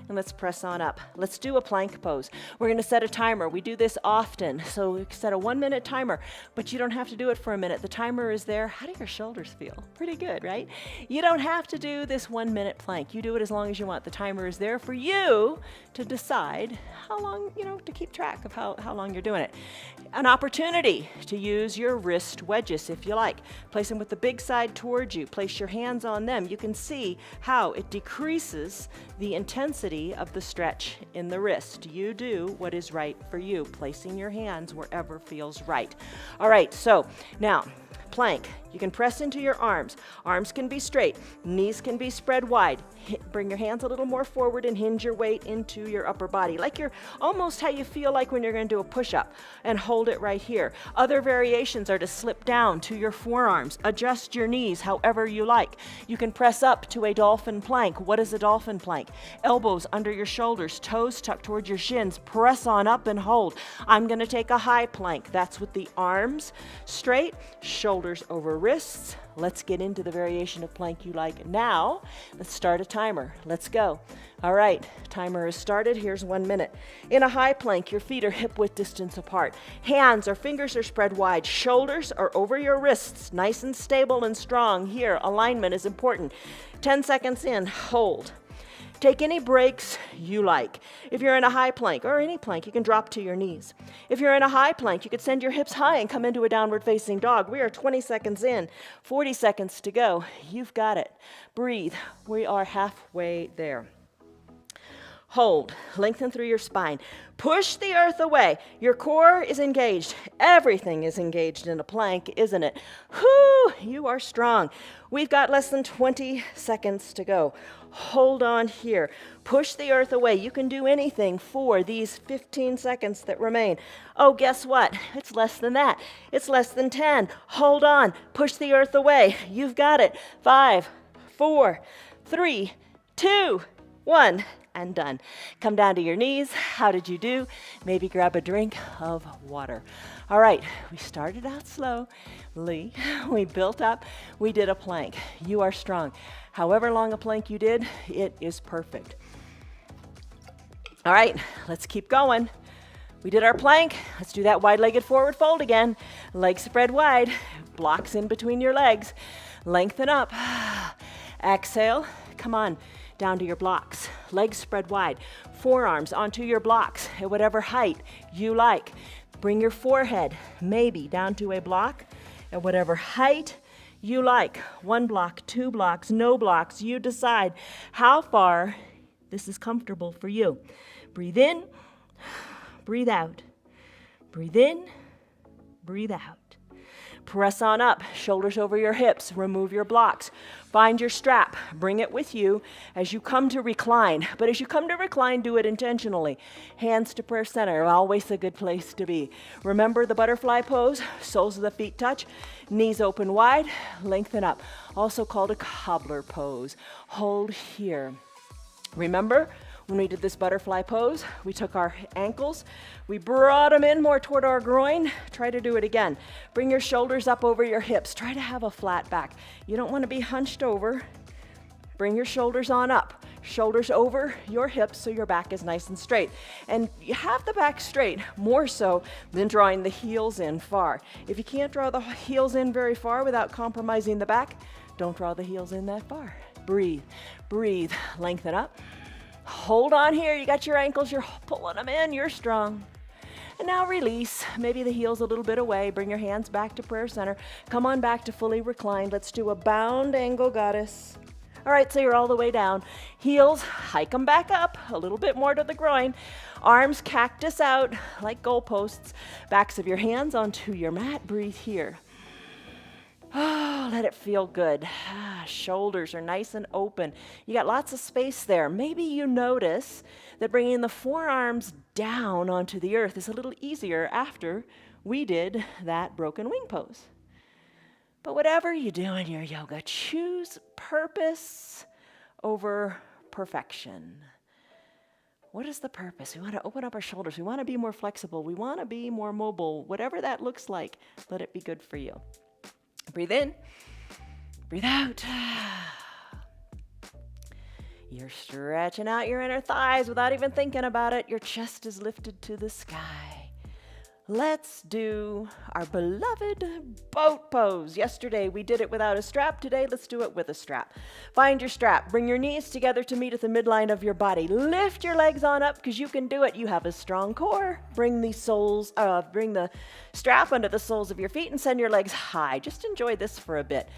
And let's press on up. Let's do a plank pose. We're going to set a timer. We do this often. So we set a 1-minute timer, but you don't have to do it for a minute. The timer is there. How do your shoulders feel? Pretty good, right? You don't have to do this 1-minute plank. You do it as long as you want. The timer is there for you to decide how long, to keep track of how long you're doing it. An opportunity to use your wrist wedges if you like. Place them with the big side towards you. Place your hands on them. You can see how it decreases the intensity of the stretch in the wrist. You do what is right for you, placing your hands wherever feels right. All right, so now plank. You can press into your arms. Arms can be straight. Knees can be spread wide. Bring your hands a little more forward and hinge your weight into your upper body. Like you're almost how you feel like when you're going to do a push-up, and hold it right here. Other variations are to slip down to your forearms. Adjust your knees however you like. You can press up to a dolphin plank. What is a dolphin plank? Elbows under your shoulders, toes tucked towards your shins. Press on up and hold. I'm going to take a high plank. That's with the arms straight, shoulders over wrists. Let's get into the variation of plank you like now. Let's start a timer. Let's go. All right, timer is started. Here's 1 minute. In a high plank, your feet are hip width distance apart. Hands or fingers are spread wide. Shoulders are over your wrists, nice and stable and strong. Here, alignment is important. 10 seconds in, hold. Take any breaks you like. If you're in a high plank, or any plank, you can drop to your knees. If you're in a high plank, you could send your hips high and come into a downward facing dog. We are 20 seconds in, 40 seconds to go. You've got it. Breathe. We are halfway there. Hold. Lengthen through your spine. Push the earth away. Your core is engaged. Everything is engaged in a plank, isn't it? Whoo! You are strong. We've got less than 20 seconds to go. Hold on here. Push the earth away. You can do anything for these 15 seconds that remain. Oh, guess what? It's less than that. It's less than 10. Hold on. Push the earth away. You've got it. 5, 4, 3, 2, 1. and done. Come down to your knees. How did you do? Maybe grab a drink of water. All right, we started out slowly. We built up. We did a plank. You are strong. However long a plank you did, it is perfect. All right, let's keep going. We did our plank. Let's do that wide-legged forward fold again. Legs spread wide. Blocks in between your legs. Lengthen up. Exhale. Come on, down to your blocks. Legs spread wide. Forearms onto your blocks at whatever height you like. Bring your forehead maybe down to a block at whatever height you like. 1 block, 2 blocks, no blocks. You decide how far this is comfortable for you. Breathe in, breathe out. Breathe in, breathe out. Press on up, shoulders over your hips, remove your blocks. Find your strap, bring it with you as you come to recline. But as you come to recline, do it intentionally. Hands to prayer center, always a good place to be. Remember the butterfly pose, soles of the feet touch, knees open wide, lengthen up. Also called a cobbler pose. Hold here. Remember, when we did this butterfly pose, we took our ankles, we brought them in more toward our groin. Try to do it again. Bring your shoulders up over your hips. Try to have a flat back. You don't want to be hunched over. Bring your shoulders on up. Shoulders over your hips so your back is nice and straight. And you have the back straight more so than drawing the heels in far. If you can't draw the heels in very far without compromising the back, don't draw the heels in that far. Breathe, breathe, lengthen up. Hold on here, you got your ankles, you're pulling them in, you're strong. And now release, maybe the heels a little bit away, bring your hands back to prayer center. Come on back to fully reclined. Let's do a bound angle goddess. All right, so you're all the way down. Heels, hike them back up, a little bit more to the groin. Arms cactus out like goalposts. Backs of your hands onto your mat, breathe here. Oh, let it feel good. Shoulders are nice and open. You got lots of space there. Maybe you notice that bringing the forearms down onto the earth is a little easier after we did that broken wing pose. But whatever you do in your yoga, choose purpose over perfection. What is the purpose? We want to open up our shoulders. We want to be more flexible. We want to be more mobile. Whatever that looks like, let it be good for you. Breathe in, breathe out. You're stretching out your inner thighs without even thinking about it. Your chest is lifted to the sky. Let's do our beloved boat pose. Yesterday we did it without a strap. Today let's do it with a strap. Find your strap. Bring your knees together to meet at the midline of your body. Lift your legs on up because you can do it. You have a strong core. Bring the strap under the soles of your feet and send your legs high. Just enjoy this for a bit.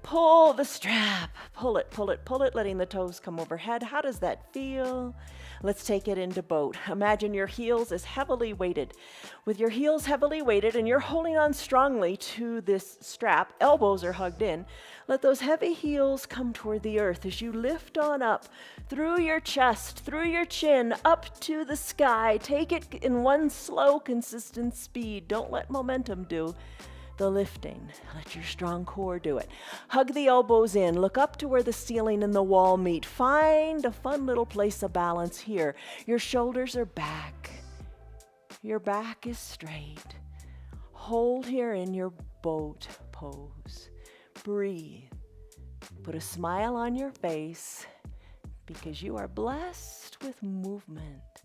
Pull the strap. Pull it, pull it, pull it, letting the toes come overhead. How does that feel? Let's take it into boat. Imagine your heels as heavily weighted. With your heels heavily weighted and you're holding on strongly to this strap, elbows are hugged in, let those heavy heels come toward the earth as you lift on up through your chest, through your chin, up to the sky. Take it in one slow, consistent speed. Don't let momentum do the lifting. Let your strong core do it. Hug the elbows in. Look up to where the ceiling and the wall meet. Find a fun little place of balance here. Your shoulders are back. Your back is straight. Hold here in your boat pose. Breathe. Put a smile on your face because you are blessed with movement.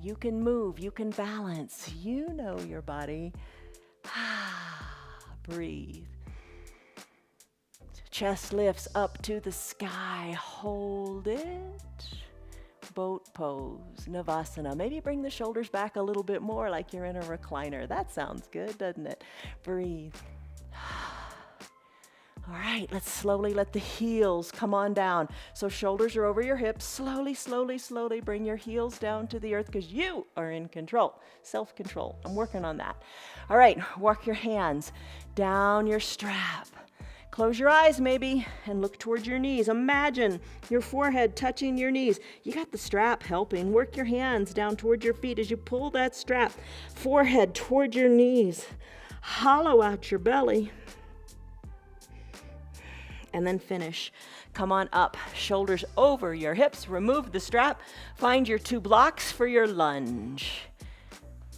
You can move. You can balance. You know your body. Breathe. Chest lifts up to the sky. Hold it. Boat pose, Shavasana. Maybe bring the shoulders back a little bit more like you're in a recliner. That sounds good, doesn't it? Breathe. All right, let's slowly let the heels come on down. So shoulders are over your hips. Slowly, slowly, slowly bring your heels down to the earth because you are in control. Self-control. I'm working on that. All right, walk your hands down your strap. Close your eyes maybe and look towards your knees. Imagine your forehead touching your knees. You got the strap helping. Work your hands down towards your feet as you pull that strap. Forehead toward your knees. Hollow out your belly. And then finish. Come on up, shoulders over your hips, remove the strap, find your 2 blocks for your lunge.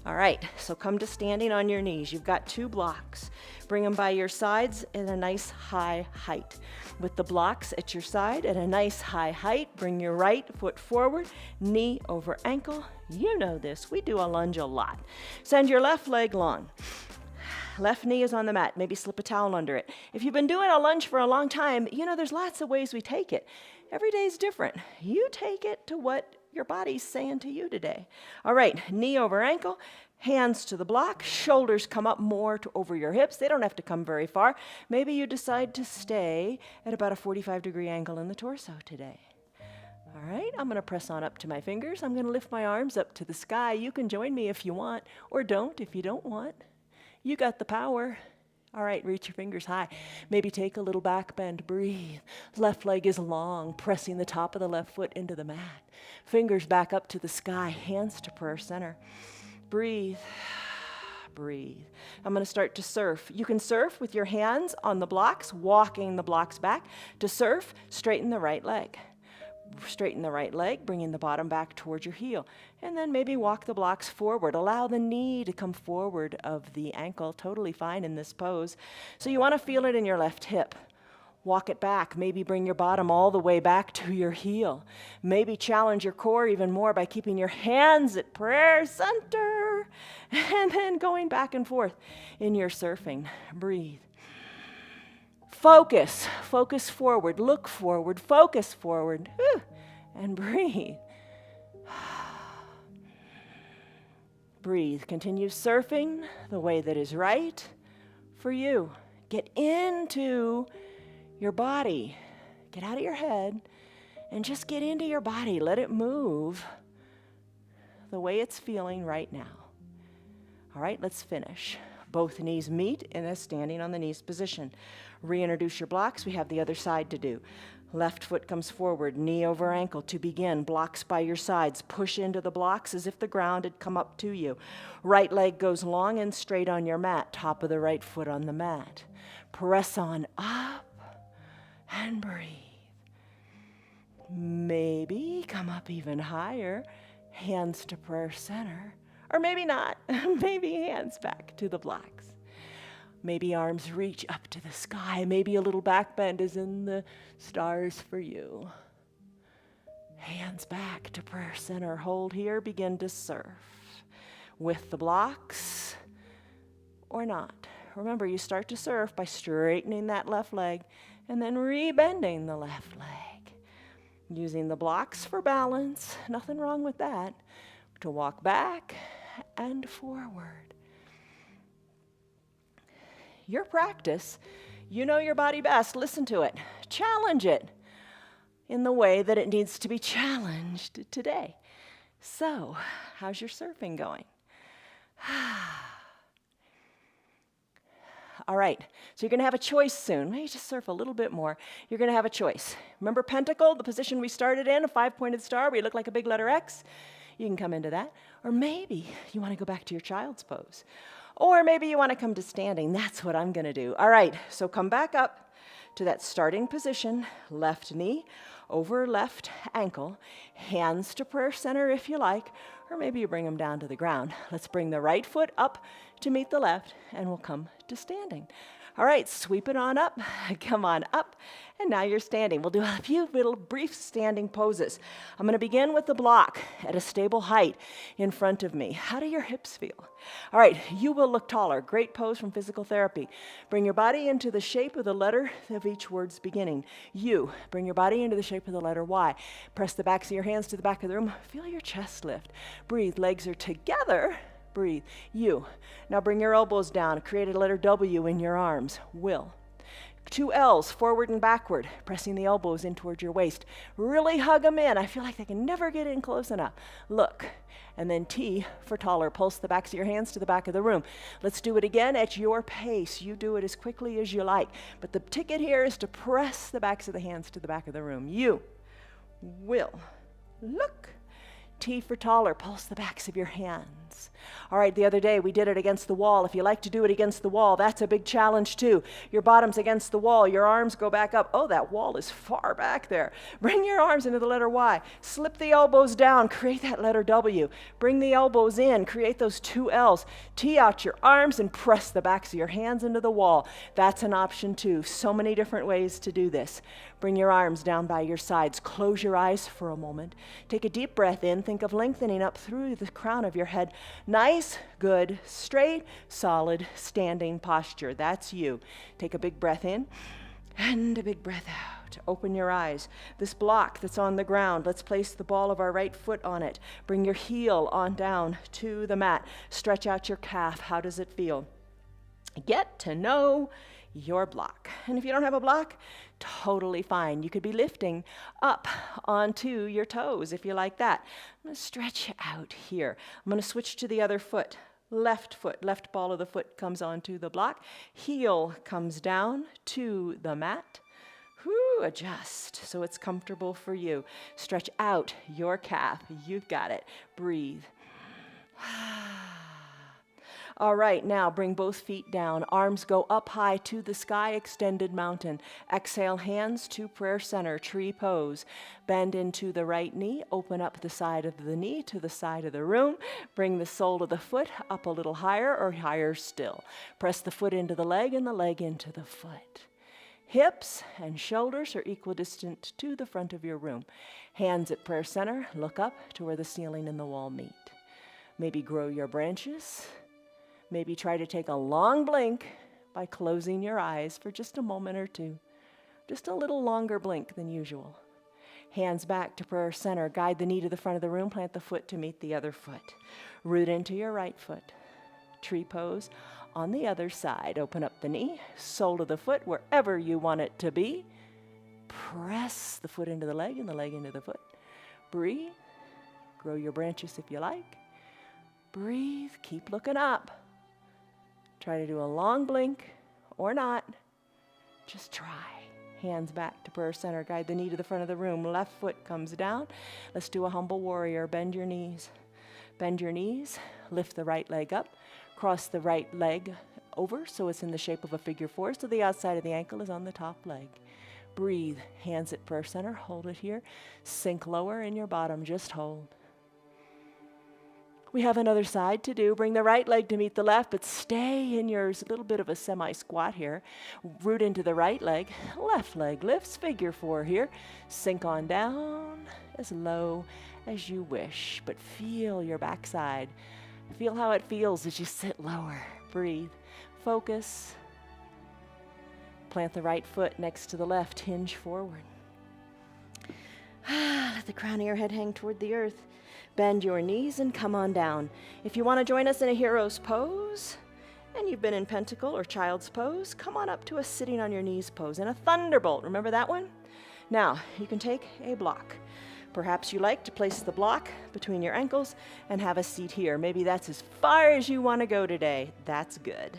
All right, so come to standing on your knees. You've got 2 blocks. Bring them by your sides at a nice high height. With the blocks at your side at a nice high height, bring your right foot forward, knee over ankle. You know this, we do a lunge a lot. Send your left leg long. Left knee is on the mat. Maybe slip a towel under it. If you've been doing a lunge for a long time, you know there's lots of ways we take it. Every day is different. You take it to what your body's saying to you today. All right, knee over ankle, hands to the block, shoulders come up more to over your hips. They don't have to come very far. Maybe you decide to stay at about a 45-degree angle in the torso today. All right, I'm going to press on up to my fingers. I'm going to lift my arms up to the sky. You can join me if you want, or don't if you don't want. You got the power. All right, reach your fingers high. Maybe take a little back bend, breathe. Left leg is long, pressing the top of the left foot into the mat. Fingers back up to the sky, hands to prayer center. Breathe, breathe. I'm going to start to surf. You can surf with your hands on the blocks, walking the blocks back. To surf, straighten the right leg. Straighten the right leg, bringing the bottom back towards your heel. And then maybe walk the blocks forward. Allow the knee to come forward of the ankle. Totally fine in this pose. So you want to feel it in your left hip. Walk it back. Maybe bring your bottom all the way back to your heel. Maybe challenge your core even more by keeping your hands at prayer center. And then going back and forth in your surfing. Breathe. Focus. Focus forward. Look forward. Focus forward. And breathe. Breathe. Continue surfing the way that is right for you. Get into your body. Get out of your head and just get into your body. Let it move the way it's feeling right now. All right, let's finish. Both knees meet in a standing on the knees position. Reintroduce your blocks. We have the other side to do. Left foot comes forward, knee over ankle to begin. Blocks by your sides. Push into the blocks as if the ground had come up to you. Right leg goes long and straight on your mat. Top of the right foot on the mat. Press on up and breathe. Maybe come up even higher. Hands to prayer center. Or maybe not. Maybe hands back to the blocks. Maybe arms reach up to the sky. Maybe a little back bend is in the stars for you. Hands back to prayer center. Hold here. Begin to surf with the blocks or not. Remember, you start to surf by straightening that left leg and then rebending the left leg. Using the blocks for balance. Nothing wrong with that. To walk back and forward. Your practice, you know your body best. Listen to it. Challenge it in the way that it needs to be challenged today. So, how's your surfing going? All right, so you're going to have a choice soon. Maybe just surf a little bit more. You're going to have a choice. Remember Pentacle, the position we started in, a 5-pointed star where you look like a big letter X? You can come into that. Or maybe you want to go back to your child's pose. Or maybe you want to come to standing. That's what I'm going to do. All right, so come back up to that starting position. Left knee over left ankle. Hands to prayer center if you like. Or maybe you bring them down to the ground. Let's bring the right foot up to meet the left, and we'll come to standing. All right, sweep it on up. Come on up. And now you're standing. We'll do a few little brief standing poses. I'm going to begin with the block at a stable height in front of me. How do your hips feel? All right, you will look taller. Great pose from physical therapy. Bring your body into the shape of the letter of each word's beginning. You, bring your body into the shape of the letter Y. Press the backs of your hands to the back of the room. Feel your chest lift. Breathe. Legs are together. Breathe. You. Now bring your elbows down. Create a letter W in your arms. Will. 2 L's, forward and backward, pressing the elbows in towards your waist. Really hug them in. I feel like they can never get in close enough. Look. And then T for taller. Pulse the backs of your hands to the back of the room. Let's do it again at your pace. You do it as quickly as you like. But the ticket here is to press the backs of the hands to the back of the room. You will. Look. T for taller. Pulse the backs of your hands hands. All right, the other day we did it against the wall. If you like to do it against the wall, that's a big challenge too. Your bottom's against the wall, your arms go back up. Oh, that wall is far back there. Bring your arms into the letter Y. Slip the elbows down, create that letter W. Bring the elbows in, create those two L's. Tee out your arms and press the backs of your hands into the wall. That's an option too. So many different ways to do this. Bring your arms down by your sides. Close your eyes for a moment. Take a deep breath in. Think of lengthening up through the crown of your head. Nice, good, straight, solid, standing posture. That's you. Take a big breath in and a big breath out. Open your eyes. This block that's on the ground, let's place the ball of our right foot on it. Bring your heel on down to the mat. Stretch out your calf. How does it feel? Get to know your block. And if you don't have a block, totally fine. You could be lifting up onto your toes if you like that. I'm going to stretch out here. I'm going to switch to the other foot. Left foot, left ball of the foot comes onto the block. Heel comes down to the mat. Adjust so it's comfortable for you. Stretch out your calf. You've got it. Breathe. All right, now bring both feet down. Arms go up high to the sky, extended mountain. Exhale, hands to prayer center, tree pose. Bend into the right knee. Open up the side of the knee to the side of the room. Bring the sole of the foot up a little higher or higher still. Press the foot into the leg and the leg into the foot. Hips and shoulders are equidistant to the front of your room. Hands at prayer center. Look up to where the ceiling and the wall meet. Maybe grow your branches. Maybe try to take a long blink by closing your eyes for just a moment or two. Just a little longer blink than usual. Hands back to prayer center. Guide the knee to the front of the room. Plant the foot to meet the other foot. Root into your right foot. Tree pose on the other side. Open up the knee, sole of the foot, wherever you want it to be. Press the foot into the leg and the leg into the foot. Breathe. Grow your branches if you like. Breathe. Keep looking up. Try to do a long blink or not. Just try. Hands back to prayer center. Guide the knee to the front of the room. Left foot comes down. Let's do a humble warrior. Bend your knees. Bend your knees. Lift the right leg up. Cross the right leg over so it's in the shape of a figure four, so the outside of the ankle is on the top leg. Breathe. Hands at prayer center. Hold it here. Sink lower in your bottom. Just hold. We have another side to do. Bring the right leg to meet the left, but stay in yours. A little bit of a semi-squat here. Root into the right leg. Left leg lifts. Figure four here. Sink on down as low as you wish, but feel your backside. Feel how it feels as you sit lower. Breathe. Focus. Plant the right foot next to the left. Hinge forward. Let the crown of your head hang toward the earth. Bend your knees and come on down. If you want to join us in a hero's pose, and you've been in Pentacle or child's pose, come on up to a sitting on your knees pose. And a thunderbolt. Remember that one? Now, you can take a block. Perhaps you like to place the block between your ankles and have a seat here. Maybe that's as far as you want to go today. That's good.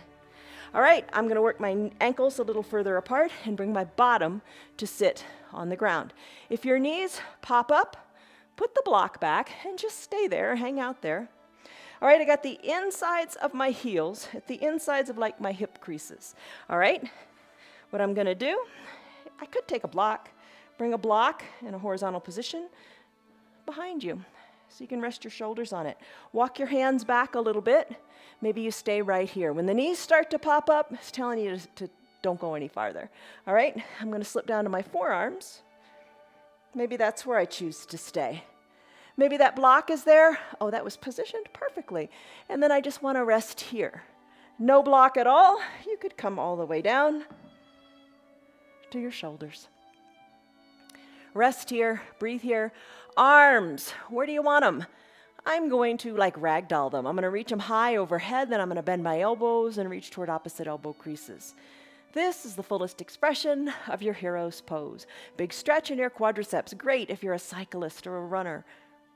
All right, I'm going to work my ankles a little further apart and bring my bottom to sit on the ground. If your knees pop up, put the block back and just stay there, hang out there. All right, I got the insides of my heels at the insides of like my hip creases. All right, what I'm going to do, I could take a block. Bring a block in a horizontal position behind you so you can rest your shoulders on it. Walk your hands back a little bit. Maybe you stay right here. When the knees start to pop up, it's telling you to don't go any farther. All right, I'm going to slip down to my forearms. Maybe that's where I choose to stay. Maybe that block is there. Oh, that was positioned perfectly. And then I just want to rest here. No block at all. You could come all the way down to your shoulders. Rest here, breathe here. Arms, where do you want them? I'm going to like ragdoll them. I'm going to reach them high overhead, then I'm going to bend my elbows and reach toward opposite elbow creases. This is the fullest expression of your hero's pose. Big stretch in your quadriceps. Great if you're a cyclist or a runner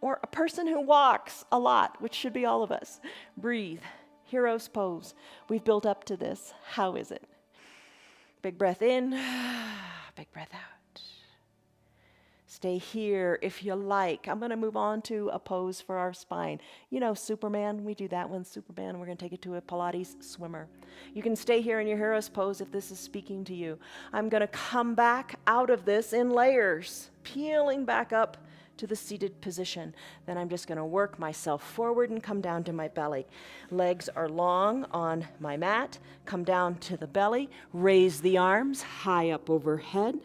or a person who walks a lot, which should be all of us. Breathe. Hero's pose. We've built up to this. How is it? Big breath in, big breath out. Stay here if you like. I'm going to move on to a pose for our spine. You know, Superman, we do that one, Superman. We're going to take it to a Pilates swimmer. You can stay here in your hero's pose if this is speaking to you. I'm going to come back out of this in layers, peeling back up to the seated position. Then I'm just going to work myself forward and come down to my belly. Legs are long on my mat. Come down to the belly. Raise the arms high up overhead.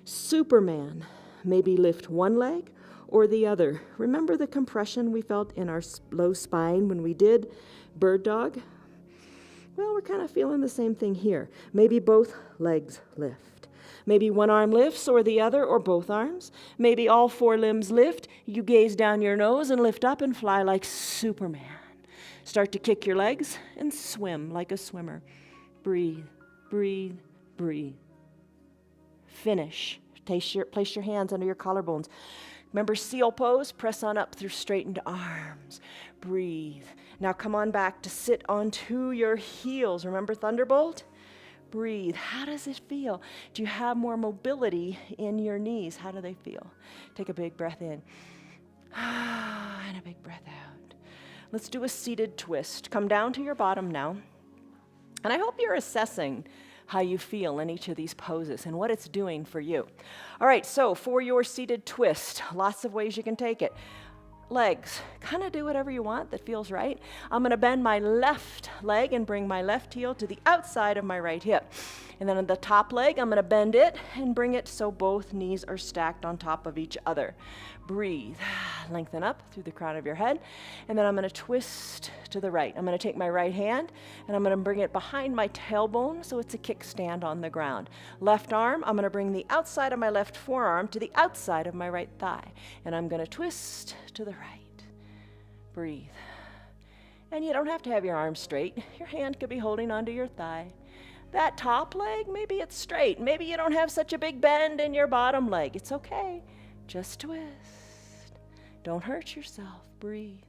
Superman. Maybe lift one leg or the other. Remember the compression we felt in our low spine when we did bird dog? Well, we're kind of feeling the same thing here. Maybe both legs lift. Maybe one arm lifts or the other or both arms. Maybe all four limbs lift. You gaze down your nose and lift up and fly like Superman. Start to kick your legs and swim like a swimmer. Breathe, breathe, breathe. Finish. Place your hands under your collarbones. Remember seal pose? Press on up through straightened arms. Breathe. Now come on back to sit onto your heels. Remember Thunderbolt? Breathe. How does it feel? Do you have more mobility in your knees? How do they feel? Take a big breath in. And a big breath out. Let's do a seated twist. Come down to your bottom now. And I hope you're assessing how you feel in each of these poses and what it's doing for you. All right, so for your seated twist, lots of ways you can take it. Legs, kind of do whatever you want that feels right. I'm going to bend my left leg and bring my left heel to the outside of my right hip. And then on the top leg, I'm going to bend it and bring it so both knees are stacked on top of each other. Breathe. Lengthen up through the crown of your head. And then I'm going to twist to the right. I'm going to take my right hand and I'm going to bring it behind my tailbone so it's a kickstand on the ground. Left arm, I'm going to bring the outside of my left forearm to the outside of my right thigh. And I'm going to twist to the right. Breathe. And you don't have to have your arms straight. Your hand could be holding onto your thigh. That top leg, maybe it's straight. Maybe you don't have such a big bend in your bottom leg. It's okay. Just twist. Don't hurt yourself. Breathe.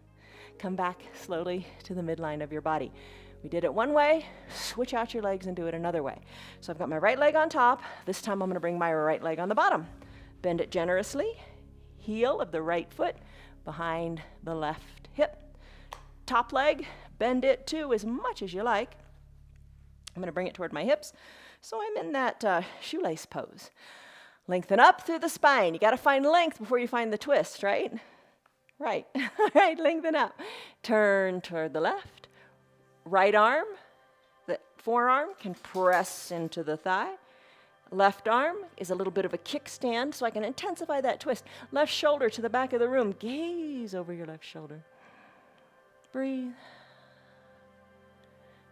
Come back slowly to the midline of your body. We did it one way. Switch out your legs and do it another way. So I've got my right leg on top. This time I'm going to bring my right leg on the bottom. Bend it generously. Heel of the right foot behind the left hip. Top leg, bend it too as much as you like. I'm going to bring it toward my hips. So I'm in that shoelace pose. Lengthen up through the spine. You got to find length before you find the twist, right? Right. All right, lengthen up. Turn toward the left. Right arm, the forearm can press into the thigh. Left arm is a little bit of a kickstand, so I can intensify that twist. Left shoulder to the back of the room. Gaze over your left shoulder. Breathe.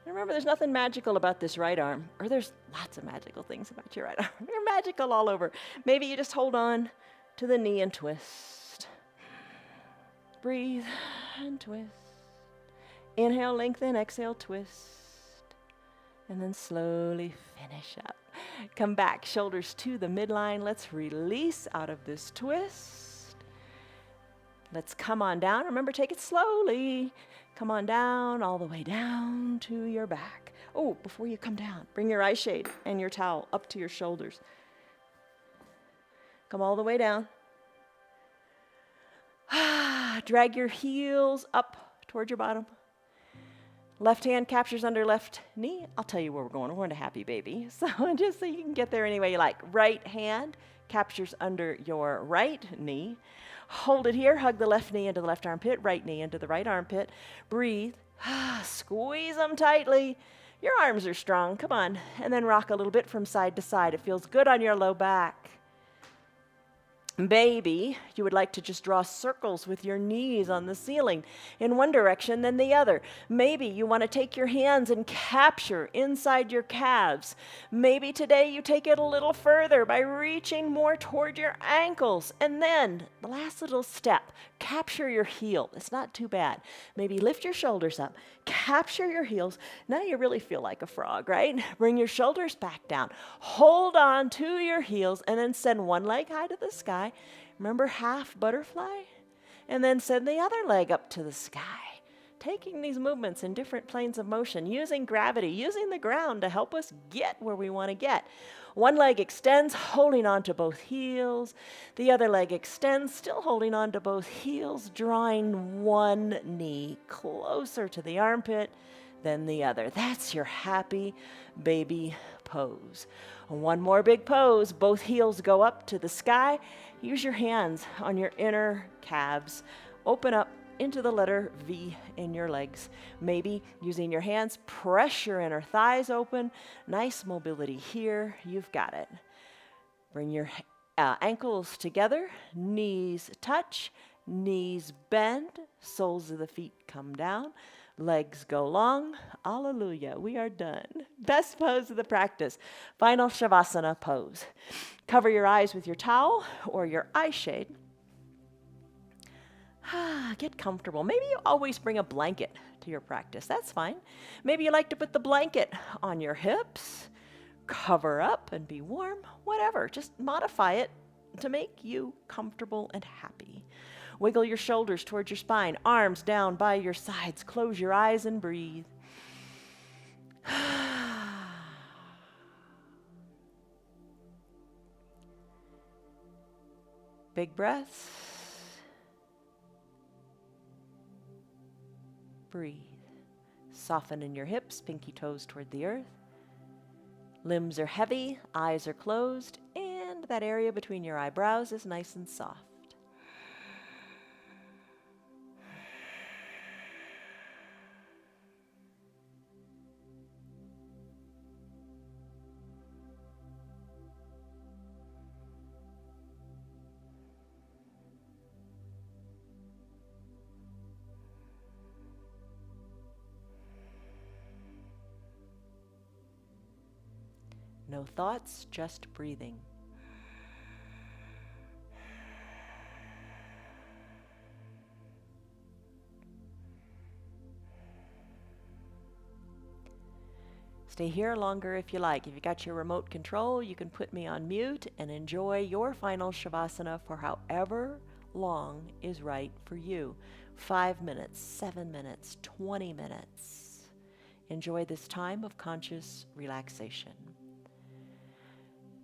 And remember, there's nothing magical about this right arm, or there's lots of magical things about your right arm. You're magical all over. Maybe you just hold on to the knee and twist. Breathe and twist. Inhale, lengthen, exhale, twist. And then slowly finish up. Come back, shoulders to the midline. Let's release out of this twist. Let's come on down. Remember, take it slowly. Come on down, all the way down to your back. Oh, before you come down, bring your eye shade and your towel up to your shoulders. Come all the way down. Drag your heels up toward your bottom. Left hand captures under left knee. I'll tell you where we're going. We're going to happy baby. So just so you can get there any way you like. Right hand captures under your right knee. Hold it here. Hug the left knee into the left armpit. Right knee into the right armpit. Breathe. Squeeze them tightly. Your arms are strong. Come on. And then rock a little bit from side to side. It feels good on your low back. Maybe you would like to just draw circles with your knees on the ceiling in one direction then the other. Maybe you want to take your hands and capture inside your calves. Maybe today you take it a little further by reaching more toward your ankles. And then the last little step, capture your heel. It's not too bad. Maybe lift your shoulders up, capture your heels. Now you really feel like a frog, right? Bring your shoulders back down. Hold on to your heels and then send one leg high to the sky. Remember half butterfly? And then send the other leg up to the sky. taking these movements in different planes of motion, using gravity, using the ground to help us get where we want to get. One leg extends, holding on to both heels. The other leg extends, still holding on to both heels, drawing one knee closer to the armpit than the other. That's your happy baby pose. One more big pose. Both heels go up to the sky. Use your hands on your inner calves. Open up into the letter V in your legs. Maybe using your hands, press your inner thighs open. Nice mobility here. You've got it. Bring your ankles together. Knees touch. Knees bend. Soles of the feet come down. Legs go long. Hallelujah. We are done. Best pose of the practice. Final Shavasana pose. Cover your eyes with your towel or your eye shade. Get comfortable. Maybe you always bring a blanket to your practice. That's fine. Maybe you like to put the blanket on your hips, cover up and be warm, whatever. Just modify it to make you comfortable and happy. Wiggle your shoulders towards your spine, arms down by your sides. Close your eyes and breathe. Big breaths. Breathe. Soften in your hips, pinky toes toward the earth. Limbs are heavy, eyes are closed, and that area between your eyebrows is nice and soft. No thoughts, just breathing. Stay here longer if you like. If you got your remote control, you can put me on mute and enjoy your final Shavasana for however long is right for you. 5 minutes, 7 minutes, 20 minutes. Enjoy this time of conscious relaxation.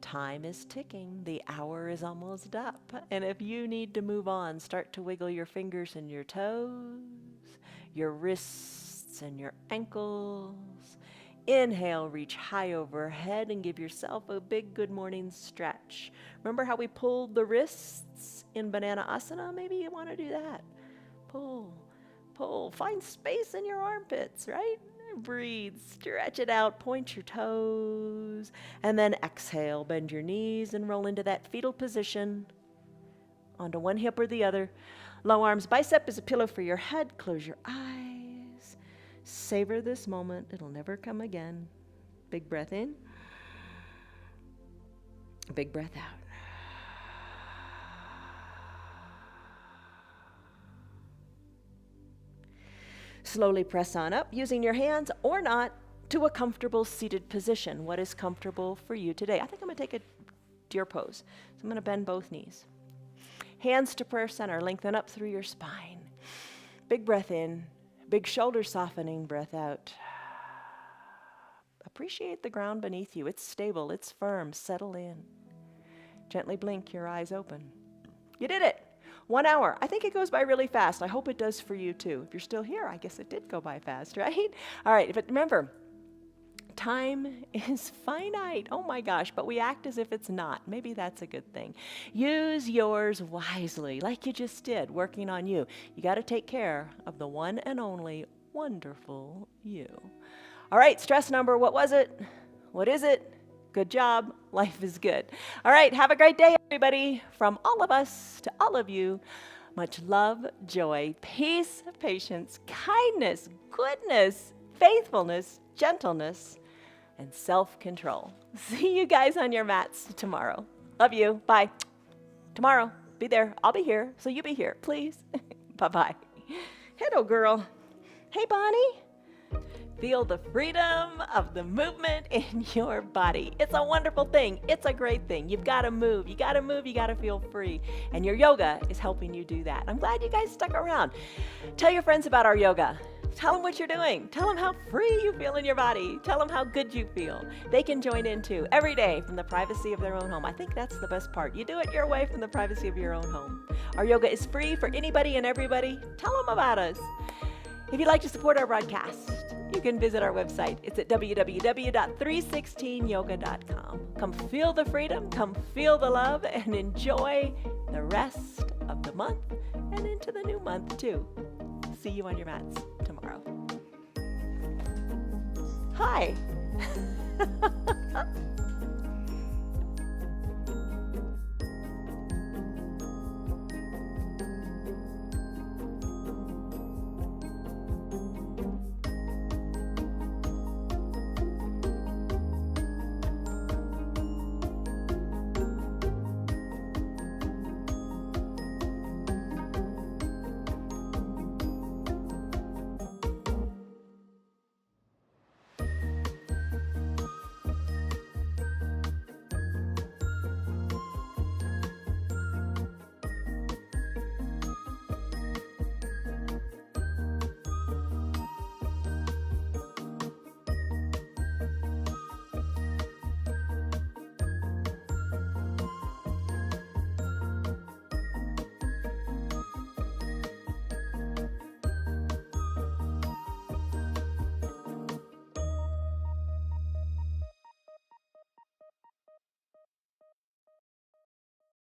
Time is ticking. The hour is almost up. And if you need to move on, start to wiggle your fingers and your toes, your wrists and your ankles. Inhale, reach high overhead and give yourself a big good morning stretch. Remember how we pulled the wrists in Banana Asana? Maybe you want to do that. Pull, pull. Find space in your armpits, right? Breathe, stretch it out, point your toes, and then exhale, bend your knees and roll into that fetal position onto one hip or the other. Low arms, bicep is a pillow for your head. Close your eyes. Savor this moment. It'll never come again. Big breath in. Big breath out. Slowly press on up, using your hands or not, to a comfortable seated position. What is comfortable for you today? I think I'm going to take a deer pose. So I'm going to bend both knees. Hands to prayer center. Lengthen up through your spine. Big breath in. Big shoulder softening. Breath out. Appreciate the ground beneath you. It's stable. It's firm. Settle in. Gently blink your eyes open. You did it. 1 hour. I think it goes by really fast. I hope it does for you too. If you're still here, I guess it did go by fast, right? All right, but remember, time is finite. Oh my gosh, but we act as if it's not. Maybe that's a good thing. Use yours wisely, like you just did, working on you. You got to take care of the one and only wonderful you. All right, stress number, what was it? What is it? Good job. Life is good. All right. Have a great day, everybody. From all of us to all of you, much love, joy, peace, patience, kindness, goodness, faithfulness, gentleness, and self-control. See you guys on your mats tomorrow. Love you. Bye. Tomorrow. Be there. I'll be here. So you be here, please. Bye-bye. Hello, girl. Hey, Bonnie. Feel the freedom of the movement in your body. It's a wonderful thing. It's a great thing. You've got to move. You got to move. You got to feel free. And your yoga is helping you do that. I'm glad you guys stuck around. Tell your friends about our yoga. Tell them what you're doing. Tell them how free you feel in your body. Tell them how good you feel. They can join in too, every day from the privacy of their own home. I think that's the best part. You do it your way from the privacy of your own home. Our yoga is free for anybody and everybody. Tell them about us. If you'd like to support our broadcast, you can visit our website. It's at www.316yoga.com. Come feel the freedom, come feel the love, and enjoy the rest of the month and into the new month too. See you on your mats tomorrow. Hi.